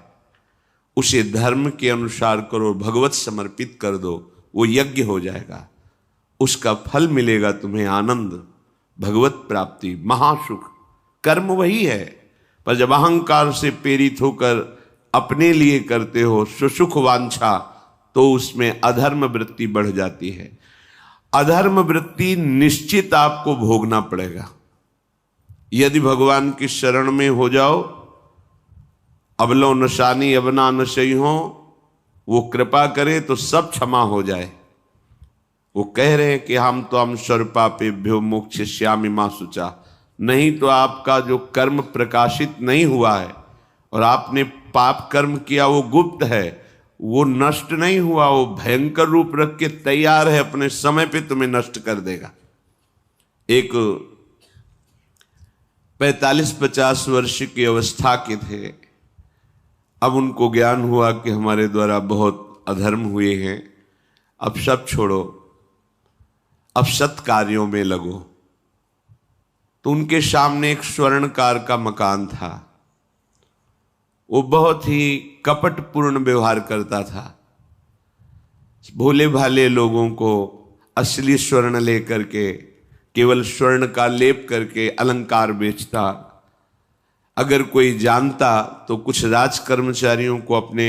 उसे धर्म के अनुसार करो, भगवत समर्पित कर दो, वो यज्ञ हो जाएगा। उसका फल मिलेगा तुम्हें आनंद, भगवत प्राप्ति, महासुख। कर्म वही है, पर जब अहंकार से प्रेरित होकर अपने लिए करते हो सुसुख वांछा, तो उसमें अधर्म वृत्ति बढ़ जाती है। अधर्म वृत्ति निश्चित आपको भोगना पड़ेगा। यदि भगवान की शरण में हो जाओ, अबलो नशानी अबना नशई हो, वो कृपा करे तो सब क्षमा हो जाए। वो कह रहे हैं कि हम तो हम सर्वपापेभ्यो मोक्षयिष्यामि मा शुचा। नहीं तो आपका जो कर्म प्रकाशित नहीं हुआ है और आपने पाप कर्म किया वो गुप्त है, वो नष्ट नहीं हुआ, वो भयंकर रूप रख के तैयार है, अपने समय पे तुम्हें नष्ट कर देगा। एक 45-50 वर्ष की अवस्था के थे, अब उनको ज्ञान हुआ कि हमारे द्वारा बहुत अधर्म हुए हैं, अब सब छोड़ो, अब सत् कार्यों में लगो। तो उनके सामने एक स्वर्णकार का मकान था। वो बहुत ही कपटपूर्ण व्यवहार करता था। भोले भाले लोगों को असली स्वर्ण लेकर के, केवल स्वर्ण का लेप करके अलंकार बेचता। अगर कोई जानता तो कुछ राज कर्मचारियों को अपने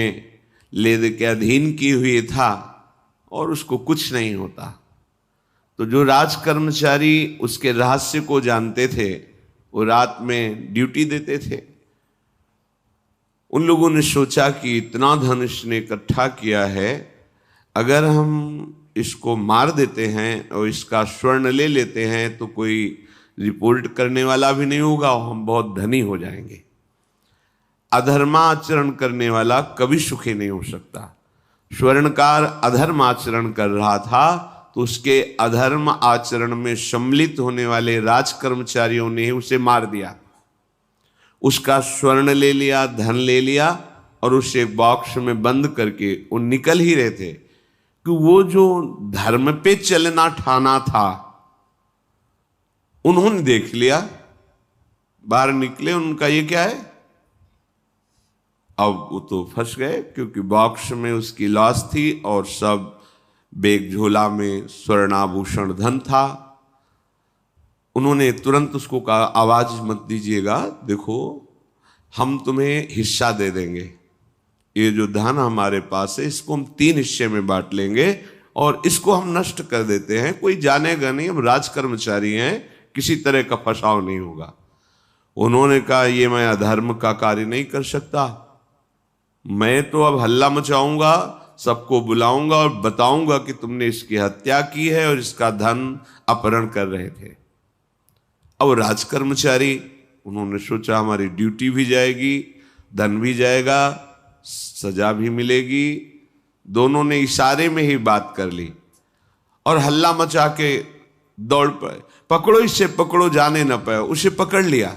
ले के अधीन किए हुए था और उसको कुछ नहीं होता। तो जो राज कर्मचारी उसके रहस्य को जानते थे, वो रात में ड्यूटी देते थे। उन लोगों ने सोचा कि इतना धन इसने इकट्ठा किया है, अगर हम इसको मार देते हैं और इसका स्वर्ण ले लेते हैं तो कोई रिपोर्ट करने वाला भी नहीं होगा और हम बहुत धनी हो जाएंगे। अधर्माचरण करने वाला कभी सुखी नहीं हो सकता। स्वर्णकार अधर्म आचरण कर रहा था, तो उसके अधर्म आचरण में सम्मिलित होने वाले राज कर्मचारियों ने उसे मार दिया। उसका स्वर्ण ले लिया, धन ले लिया और उसे एक बॉक्स में बंद करके वो निकल ही रहे थे कि वो जो धर्म पे चलना ठाना था उन्होंने देख लिया। बाहर निकले, उनका ये क्या है? अब वो तो फंस गए, क्योंकि बॉक्स में उसकी लाश थी और सब बैग झोला में स्वर्णाभूषण धन था। उन्होंने तुरंत उसको कहा, आवाज मत दीजिएगा, देखो हम तुम्हें हिस्सा दे देंगे, ये जो धन हमारे पास है इसको हम 3 हिस्से में बांट लेंगे और इसको हम नष्ट कर देते हैं, कोई जानेगा नहीं, हम राज कर्मचारी हैं, किसी तरह का फसाव नहीं होगा। उन्होंने कहा, ये मैं अधर्म का कार्य नहीं कर सकता, मैं तो अब हल्ला मचाऊंगा, सबको बुलाऊंगा और बताऊंगा कि तुमने इसकी हत्या की है और इसका धन अपहरण कर रहे थे। अब राज कर्मचारी, उन्होंने सोचा हमारी ड्यूटी भी जाएगी, धन भी जाएगा, सजा भी मिलेगी। दोनों ने इशारे में ही बात कर ली और हल्ला मचा के दौड़ पाए, पकड़ो इसे, पकड़ो, जाने न पाए। उसे पकड़ लिया,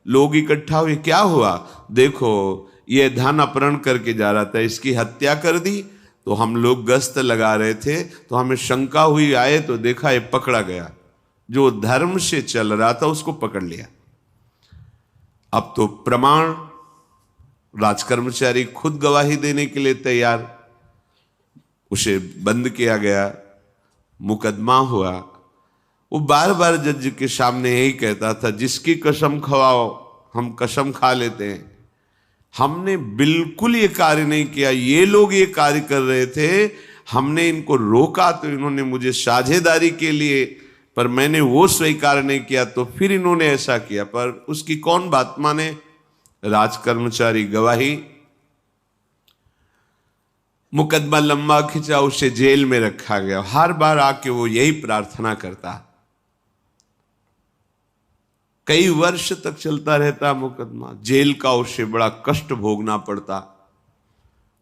लोग इकट्ठा हुए, क्या हुआ? देखो ये धन अपहरण करके जा रहा था, इसकी हत्या कर दी। तो हम लोग गश्त लगा रहे थे तो हमें शंका हुई, आए तो देखा ये पकड़ा गया। जो धर्म से चल रहा था उसको पकड़ लिया। अब तो प्रमाण, राजकर्मचारी खुद गवाही देने के लिए तैयार, उसे बंद किया गया, मुकदमा हुआ। वो बार बार जज के सामने यही कहता था, जिसकी कसम खवाओ हम कसम खा लेते हैं, हमने बिल्कुल ये कार्य नहीं किया, ये लोग ये कार्य कर रहे थे, हमने इनको रोका तो इन्होंने मुझे साझेदारी के लिए, पर मैंने वो स्वीकार नहीं किया तो फिर इन्होंने ऐसा किया। पर उसकी कौन बात माने? राजकर्मचारी गवाही, मुकदमा लंबा खिंचा, उसे जेल में रखा गया। हर बार आके वो यही प्रार्थना करता, कई वर्ष तक चलता रहता मुकदमा, जेल का उसे बड़ा कष्ट भोगना पड़ता।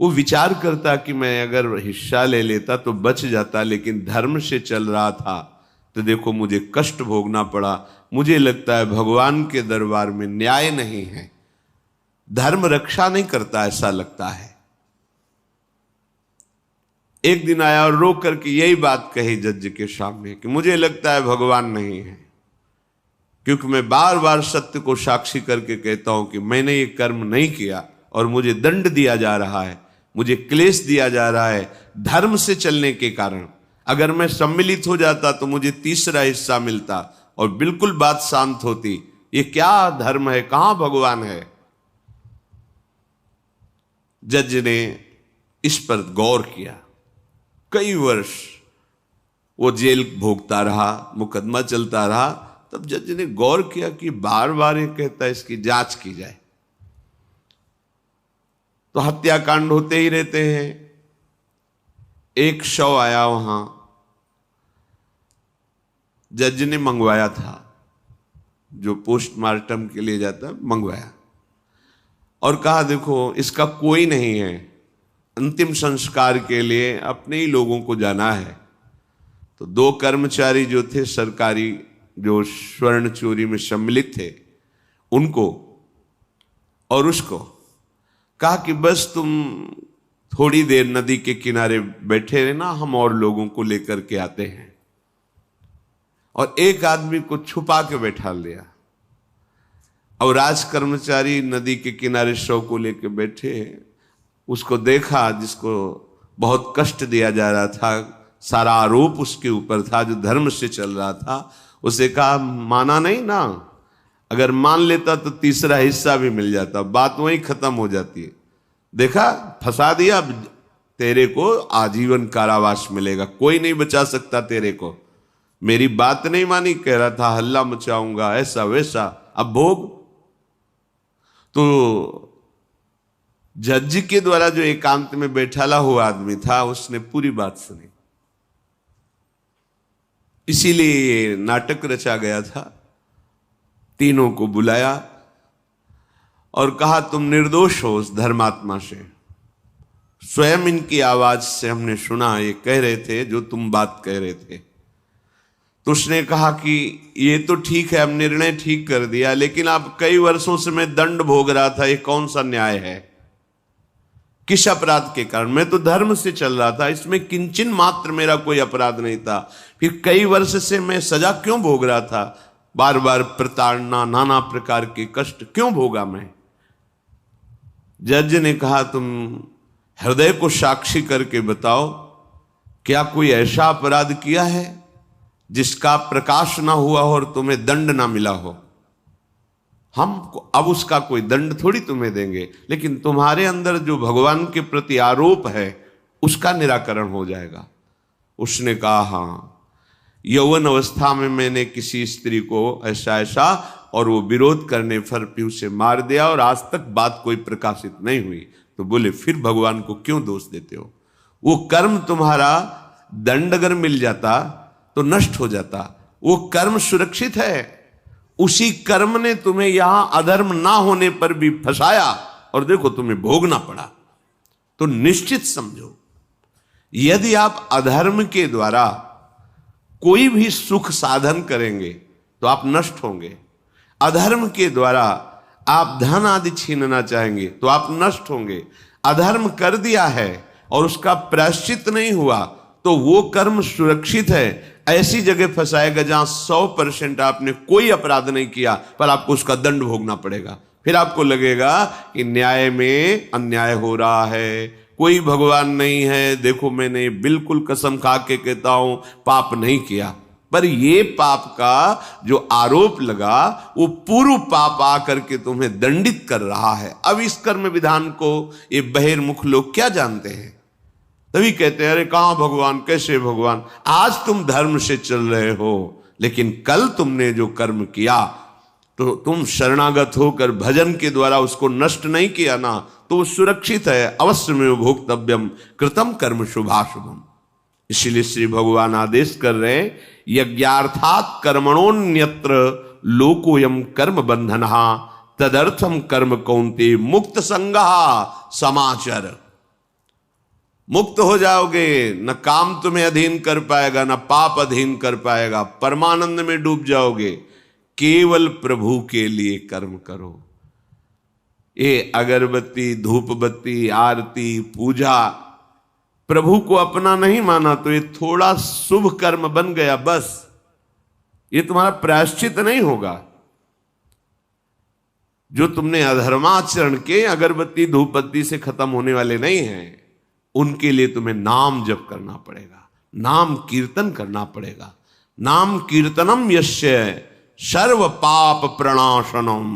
वो विचार करता कि मैं अगर हिस्सा ले लेता तो बच जाता, लेकिन धर्म से चल रहा था तो देखो मुझे कष्ट भोगना पड़ा। मुझे लगता है भगवान के दरबार में न्याय नहीं है, धर्म रक्षा नहीं करता, ऐसा लगता है। एक दिन आया और रो करके यही बात कही जज के सामने कि मुझे लगता है भगवान नहीं है, क्योंकि मैं बार बार सत्य को साक्षी करके कहता हूं कि मैंने ये कर्म नहीं किया और मुझे दंड दिया जा रहा है, मुझे क्लेश दिया जा रहा है धर्म से चलने के कारण। अगर मैं सम्मिलित हो जाता तो मुझे तीसरा हिस्सा मिलता और बिल्कुल बात शांत होती। ये क्या धर्म है, कहां भगवान है? जज ने इस पर गौर किया, कई वर्ष वो जेल भोगता रहा, मुकदमा चलता रहा। तब जज ने गौर किया कि बार बार ये कहता है इसकी जांच की जाए, तो हत्याकांड होते ही रहते हैं। एक शव आया वहां, जज ने मंगवाया था, जो पोस्टमार्टम के लिए जाता, मंगवाया और कहा देखो इसका कोई नहीं है, अंतिम संस्कार के लिए अपने ही लोगों को जाना है। तो दो कर्मचारी जो थे सरकारी, जो स्वर्ण चोरी में सम्मिलित थे, उनको और उसको कहा कि बस तुम थोड़ी देर नदी के किनारे बैठे रहना, हम और लोगों को लेकर के आते हैं। और एक आदमी को छुपा के बैठा लिया और राज कर्मचारी नदी के किनारे शव को लेकर बैठे। उसको देखा जिसको बहुत कष्ट दिया जा रहा था, सारा आरोप उसके ऊपर था, जो धर्म से चल रहा था। उसे कहा माना नहीं ना, अगर मान लेता तो तीसरा हिस्सा भी मिल जाता, बात वहीं खत्म हो जाती है। देखा, फंसा दिया, तेरे को आजीवन कारावास मिलेगा, कोई नहीं बचा सकता तेरे को। मेरी बात नहीं मानी, कह रहा था हल्ला मचाऊंगा, ऐसा वैसा, अब भोग। तो जज के द्वारा जो एकांत में बैठाला हुआ आदमी था, उसने पूरी बात सुनी, इसीलिए ये नाटक रचा गया था। तीनों को बुलाया और कहा तुम निर्दोष हो उस धर्मात्मा से, स्वयं इनकी आवाज से हमने सुना ये कह रहे थे जो तुम बात कह रहे थे। तो उसने कहा कि ये तो ठीक है, अब निर्णय ठीक कर दिया, लेकिन अब कई वर्षों से मैं दंड भोग रहा था, ये कौन सा न्याय है? किस अपराध के कारण? मैं तो धर्म से चल रहा था, इसमें किंचन मात्र मेरा कोई अपराध नहीं था, फिर कई वर्ष से मैं सजा क्यों भोग रहा था? बार बार प्रताड़ना, नाना प्रकार के कष्ट क्यों भोगा मैं? जज ने कहा तुम हृदय को साक्षी करके बताओ, क्या कोई ऐसा अपराध किया है जिसका प्रकाश ना हुआ हो और तुम्हें दंड ना मिला हो? हम अब उसका कोई दंड थोड़ी तुम्हें देंगे, लेकिन तुम्हारे अंदर जो भगवान के प्रति आरोप है उसका निराकरण हो जाएगा। उसने कहा हाँ, यौवन अवस्था में मैंने किसी स्त्री को ऐसा ऐसा, और वो विरोध करने पर भी उसे मार दिया और आज तक बात कोई प्रकाशित नहीं हुई। तो बोले फिर भगवान को क्यों दोष देते हो? वो कर्म तुम्हारा दंड अगर मिल जाता तो नष्ट हो जाता, वो कर्म सुरक्षित है। उसी कर्म ने तुम्हें यहां अधर्म ना होने पर भी फंसाया और देखो तुम्हें भोगना पड़ा। तो निश्चित समझो, यदि आप अधर्म के द्वारा कोई भी सुख साधन करेंगे तो आप नष्ट होंगे। अधर्म के द्वारा आप धन आदि छीनना चाहेंगे तो आप नष्ट होंगे। अधर्म कर दिया है और उसका प्रायश्चित नहीं हुआ तो वो कर्म सुरक्षित है। ऐसी जगह फंसाएगा जहां 100% आपने कोई अपराध नहीं किया पर आपको उसका दंड भोगना पड़ेगा। फिर आपको लगेगा कि न्याय में अन्याय हो रहा है, कोई भगवान नहीं है। देखो मैंने बिल्कुल कसम खा के कहता हूं पाप नहीं किया, पर ये पाप का जो आरोप लगा वो पूर्व पाप आकर के तुम्हें दंडित कर रहा है। अब इस कर्म विधान को ये बहिर्मुख लोग क्या जानते हैं, तभी कहते हैं अरे कहां भगवान, कैसे भगवान। आज तुम धर्म से चल रहे हो लेकिन कल तुमने जो कर्म किया तो तुम शरणागत होकर भजन के द्वारा उसको नष्ट नहीं किया ना, तो वो सुरक्षित है। अवश्य में भोक्तव्यम कृतम कर्म शुभाशुभम। इसीलिए श्री भगवान आदेश कर रहे हैं यज्ञार्थात कर्मणोन्यत्र लोकोयम कर्म बंधनहा तदर्थम कर्म कौन्ते मुक्त संगहा समाचर। मुक्त हो जाओगे, न काम तुम्हें अधीन कर पाएगा, न पाप अधीन कर पाएगा, परमानंद में डूब जाओगे। केवल प्रभु के लिए कर्म करो। ये अगरबत्ती, धूप बत्ती, आरती, पूजा प्रभु को अपना नहीं माना तो ये थोड़ा शुभ कर्म बन गया, बस ये तुम्हारा प्रायश्चित नहीं होगा। जो तुमने अधर्माचरण के अगरबत्ती धूप बत्ती से खत्म होने वाले नहीं हैं, उनके लिए तुम्हें नाम जप करना पड़ेगा, नाम कीर्तन करना पड़ेगा। नाम कीर्तनम यस्य सर्व पाप प्रणाशनम,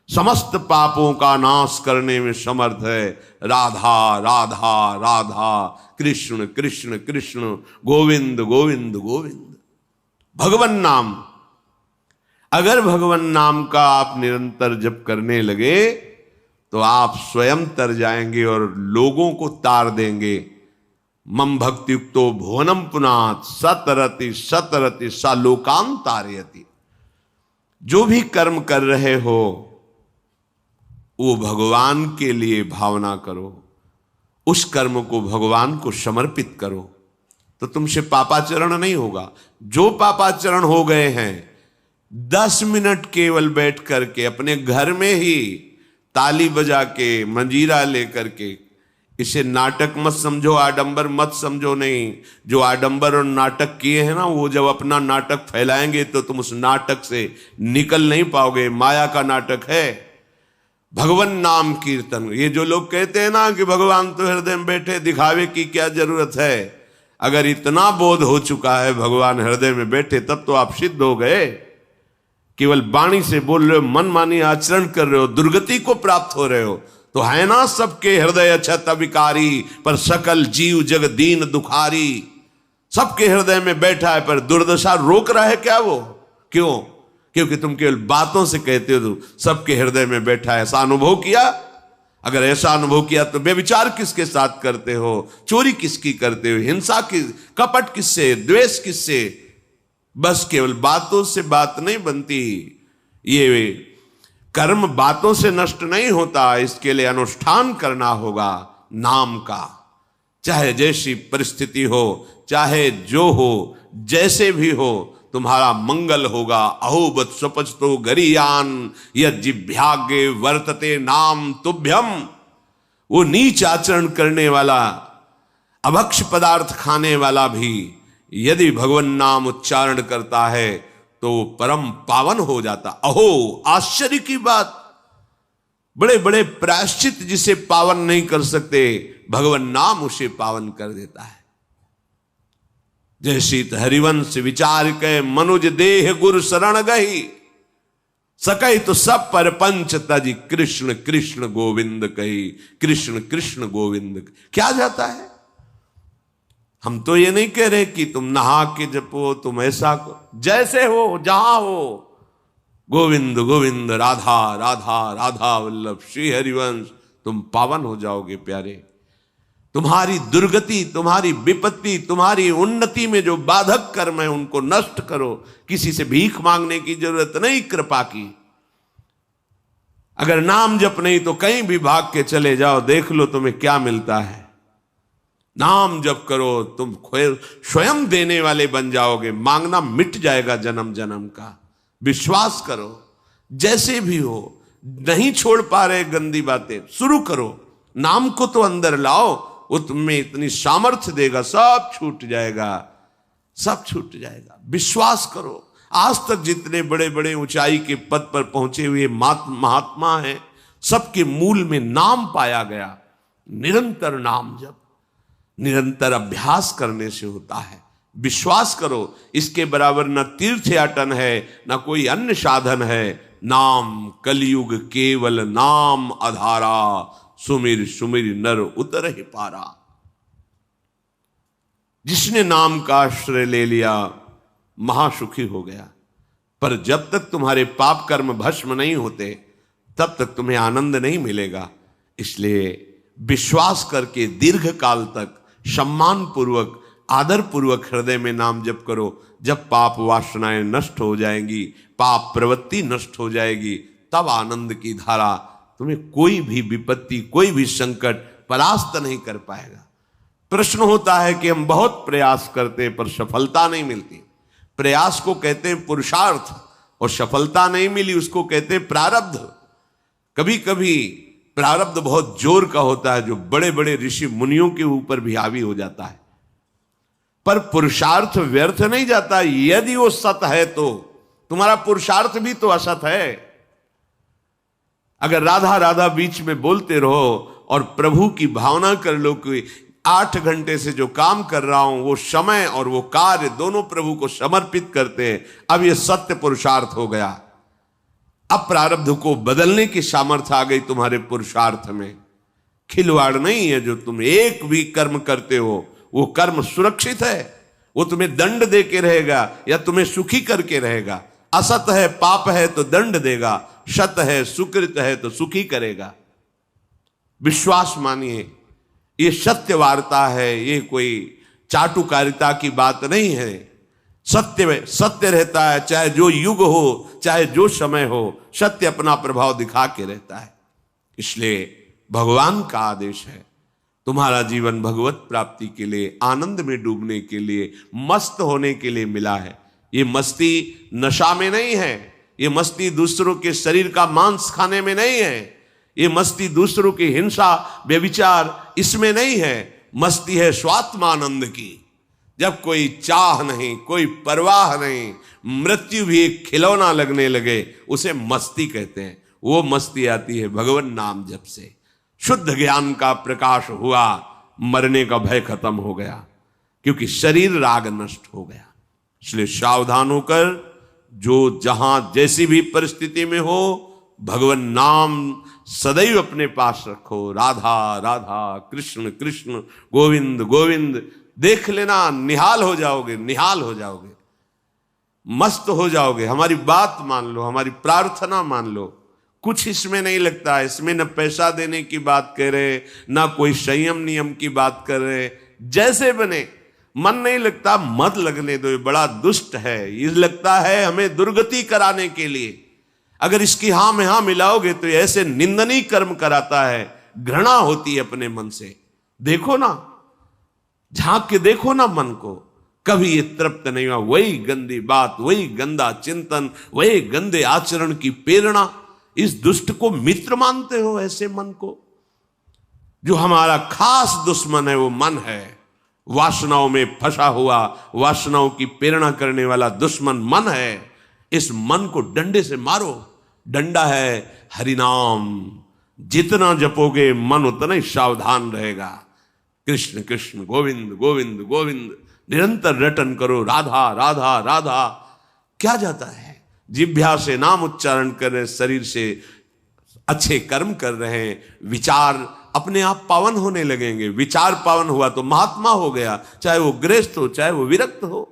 समस्त पापों का नाश करने में समर्थ है। राधा राधा राधा, कृष्ण कृष्ण कृष्ण, गोविंद गोविंद गोविंद। भगवन नाम, अगर भगवन नाम का आप निरंतर जप करने लगे तो आप स्वयं तर जाएंगे और लोगों को तार देंगे। मम भक्तियुक्तो भुवनम पुनात सतरति सतरति सा लोकान तारयति। जो भी कर्म कर रहे हो वो भगवान के लिए भावना करो, उस कर्म को भगवान को समर्पित करो तो तुमसे पापाचरण नहीं होगा। जो पापाचरण हो गए हैं 10 मिनट केवल बैठ करके अपने घर में ही ताली बजा के मंजीरा लेकर के, इसे नाटक मत समझो, आडंबर मत समझो। नहीं, जो आडंबर और नाटक किए हैं ना, वो जब अपना नाटक फैलाएंगे तो तुम उस नाटक से निकल नहीं पाओगे। माया का नाटक है। भगवान नाम कीर्तन, ये जो लोग कहते हैं ना कि भगवान तो हृदय में बैठे, दिखावे की क्या जरूरत है। अगर इतना बोध हो चुका है भगवान हृदय में बैठे, तब तो आप सिद्ध हो गए। केवल वाणी से बोल रहे हो, मन मानी आचरण कर रहे हो, दुर्गति को प्राप्त हो रहे हो, तो है ना सबके हृदय अछत विकारी, पर सकल जीव जग दीन दुखारी। सबके हृदय में बैठा है पर दुर्दशा रोक रहा है क्या वो? क्यों? क्योंकि तुम केवल बातों से कहते हो सबके हृदय में बैठा है। ऐसा अनुभव किया? अगर ऐसा अनुभव किया तो व्यभिचार किसके साथ करते हो, चोरी किसकी करते हो, हिंसा की, कपट किससे, द्वेष किससे? बस केवल बातों से बात नहीं बनती। ये कर्म बातों से नष्ट नहीं होता, इसके लिए अनुष्ठान करना होगा नाम का। चाहे जैसी परिस्थिति हो, चाहे जो हो, जैसे भी हो, तुम्हारा मंगल होगा। अहोबत स्वपचतो गरियान यज्जिभ्यागे वर्तते नाम तुभ्यम। वो नीच आचरण करने वाला, अभक्ष पदार्थ खाने वाला भी यदि भगवान नाम उच्चारण करता है तो परम पावन हो जाता। अहो, आश्चर्य की बात! बड़े बड़े प्रायश्चित जिसे पावन नहीं कर सकते, भगवान नाम उसे पावन कर देता है। जैसी हरिवंश विचार के मनुज देह गुरु शरण गही, सकई तो सब पर पंच तजी कृष्ण कृष्ण गोविंद कही। कृष्ण कृष्ण गोविंद क्या जाता है? हम तो ये नहीं कह रहे कि तुम नहा के जपो, तुम ऐसा जैसे हो, जहां हो, गोविंद गोविंद, राधा राधा राधा वल्लभ श्री हरिवंश, तुम पावन हो जाओगे प्यारे। तुम्हारी दुर्गति, तुम्हारी विपत्ति, तुम्हारी उन्नति में जो बाधक कर्म है उनको नष्ट करो। किसी से भीख मांगने की जरूरत नहीं, कृपा की। अगर नाम जप नहीं तो कहीं भी भाग के चले जाओ, देख लो तुम्हें क्या मिलता है। नाम जप करो, तुम स्वयं देने वाले बन जाओगे, मांगना मिट जाएगा जन्म जन्म का। विश्वास करो, जैसे भी हो, नहीं छोड़ पा रहे गंदी बातें, शुरू करो, नाम को तो अंदर लाओ, वो तुम्हें इतनी सामर्थ्य देगा, सब छूट जाएगा, सब छूट जाएगा। विश्वास करो, आज तक जितने बड़े बड़े ऊंचाई के पद पर पहुंचे हुए महात्मा हैं, सबके मूल में नाम पाया गया। निरंतर नाम जप, निरंतर अभ्यास करने से होता है। विश्वास करो, इसके बराबर न तीर्थयाटन है, न कोई अन्य साधन है। नाम कलयुग केवल नाम आधारा, सुमिर सुमिर नर उतर ही पारा। जिसने नाम का आश्रय ले लिया महासुखी हो गया। पर जब तक तुम्हारे पाप कर्म भस्म नहीं होते, तब तक तुम्हें आनंद नहीं मिलेगा। इसलिए विश्वास करके दीर्घ काल तक सम्मान पूर्वक, आदर पूर्वक हृदय में नाम जप करो। जब पाप वासनाएं नष्ट हो जाएंगी, पाप प्रवृत्ति नष्ट हो जाएगी, तब आनंद की धारा, तुम्हें कोई भी विपत्ति, कोई भी संकट परास्त नहीं कर पाएगा। प्रश्न होता है कि हम बहुत प्रयास करते हैं पर सफलता नहीं मिलती। प्रयास को कहते हैं पुरुषार्थ, और सफलता नहीं मिली उसको कहते हैं प्रारब्ध। कभी कभी प्रारब्ध बहुत जोर का होता है, जो बड़े बड़े ऋषि मुनियों के ऊपर भी हावी हो जाता है। पर पुरुषार्थ व्यर्थ नहीं जाता। यदि वो सत है तो तुम्हारा पुरुषार्थ भी तो असत है। अगर राधा राधा बीच में बोलते रहो और प्रभु की भावना कर लो कि 8 घंटे से जो काम कर रहा हूं, वो समय और वो कार्य दोनों प्रभु को समर्पित करते हैं, अब ये सत्य पुरुषार्थ हो गया। अब प्रारब्ध को बदलने की सामर्थ्य आ गई तुम्हारे पुरुषार्थ में। खिलवाड़ नहीं है जो तुम एक भी कर्म करते हो, वो कर्म सुरक्षित है, वो तुम्हें दंड दे के रहेगा या तुम्हें सुखी करके रहेगा। असत है, पाप है तो दंड देगा, सत है, सुकृत है तो सुखी करेगा। विश्वास मानिए, ये सत्य वार्ता है, ये कोई चाटुकारिता की बात नहीं है। सत्य में सत्य रहता है, चाहे जो युग हो, चाहे जो समय हो, सत्य अपना प्रभाव दिखा के रहता है। इसलिए भगवान का आदेश है, तुम्हारा जीवन भगवत प्राप्ति के लिए, आनंद में डूबने के लिए, मस्त होने के लिए मिला है। ये मस्ती नशा में नहीं है, ये मस्ती दूसरों के शरीर का मांस खाने में नहीं है, ये मस्ती दूसरों की हिंसा व्यभिचार इसमें नहीं है। मस्ती है स्वात्मानंद की। जब कोई चाह नहीं, कोई परवाह नहीं, मृत्यु भी एक खिलौना लगने लगे, उसे मस्ती कहते हैं। वो मस्ती आती है भगवान नाम जप से। शुद्ध ज्ञान का प्रकाश हुआ, मरने का भय खत्म हो गया, क्योंकि शरीर राग नष्ट हो गया। इसलिए सावधान होकर, जो जहां जैसी भी परिस्थिति में हो, भगवान नाम सदैव अपने पास रखो। राधा राधा, कृष्ण कृष्ण, गोविंद गोविंद। देख लेना, निहाल हो जाओगे, निहाल हो जाओगे, मस्त हो जाओगे। हमारी बात मान लो, हमारी प्रार्थना मान लो, कुछ इसमें नहीं लगता है। इसमें न पैसा देने की बात कर रहे, ना कोई संयम नियम की बात कर रहे। जैसे बने, मन नहीं लगता, मत लगने दो, ये बड़ा दुष्ट है। ये लगता है हमें दुर्गति कराने के लिए। अगर इसकी हां में हां मिलाओगे तो ऐसे निंदनीय कर्म कराता है, घृणा होती है अपने मन से। देखो ना, झांक के देखो ना मन को, कभी ये तृप्त नहीं हुआ। वही गंदी बात, वही गंदा चिंतन, वही गंदे आचरण की प्रेरणा। इस दुष्ट को मित्र मानते हो, ऐसे मन को? जो हमारा खास दुश्मन है वो मन है। वासनाओं में फंसा हुआ, वासनाओं की प्रेरणा करने वाला दुश्मन मन है। इस मन को डंडे से मारो। डंडा है हरिनाम। जितना जपोगे मन उतना ही सावधान रहेगा। कृष्ण कृष्ण, गोविंद गोविंद गोविंद, निरंतर रटन करो। राधा राधा राधा। क्या जाता है? जिह्वा से नाम उच्चारण कर रहे, शरीर से अच्छे कर्म कर रहे हैं, विचार अपने आप पावन होने लगेंगे। विचार पावन हुआ तो महात्मा हो गया, चाहे वो गृहस्थ हो, चाहे वो विरक्त हो।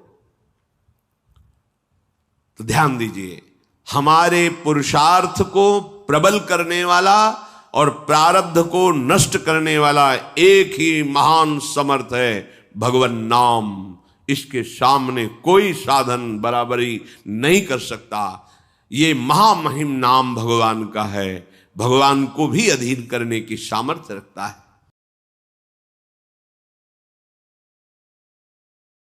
तो ध्यान दीजिए, हमारे पुरुषार्थ को प्रबल करने वाला और प्रारब्ध को नष्ट करने वाला एक ही महान समर्थ है, भगवान नाम। इसके सामने कोई साधन बराबरी नहीं कर सकता। ये महामहिम नाम भगवान का है, भगवान को भी अधीन करने की सामर्थ्य रखता है।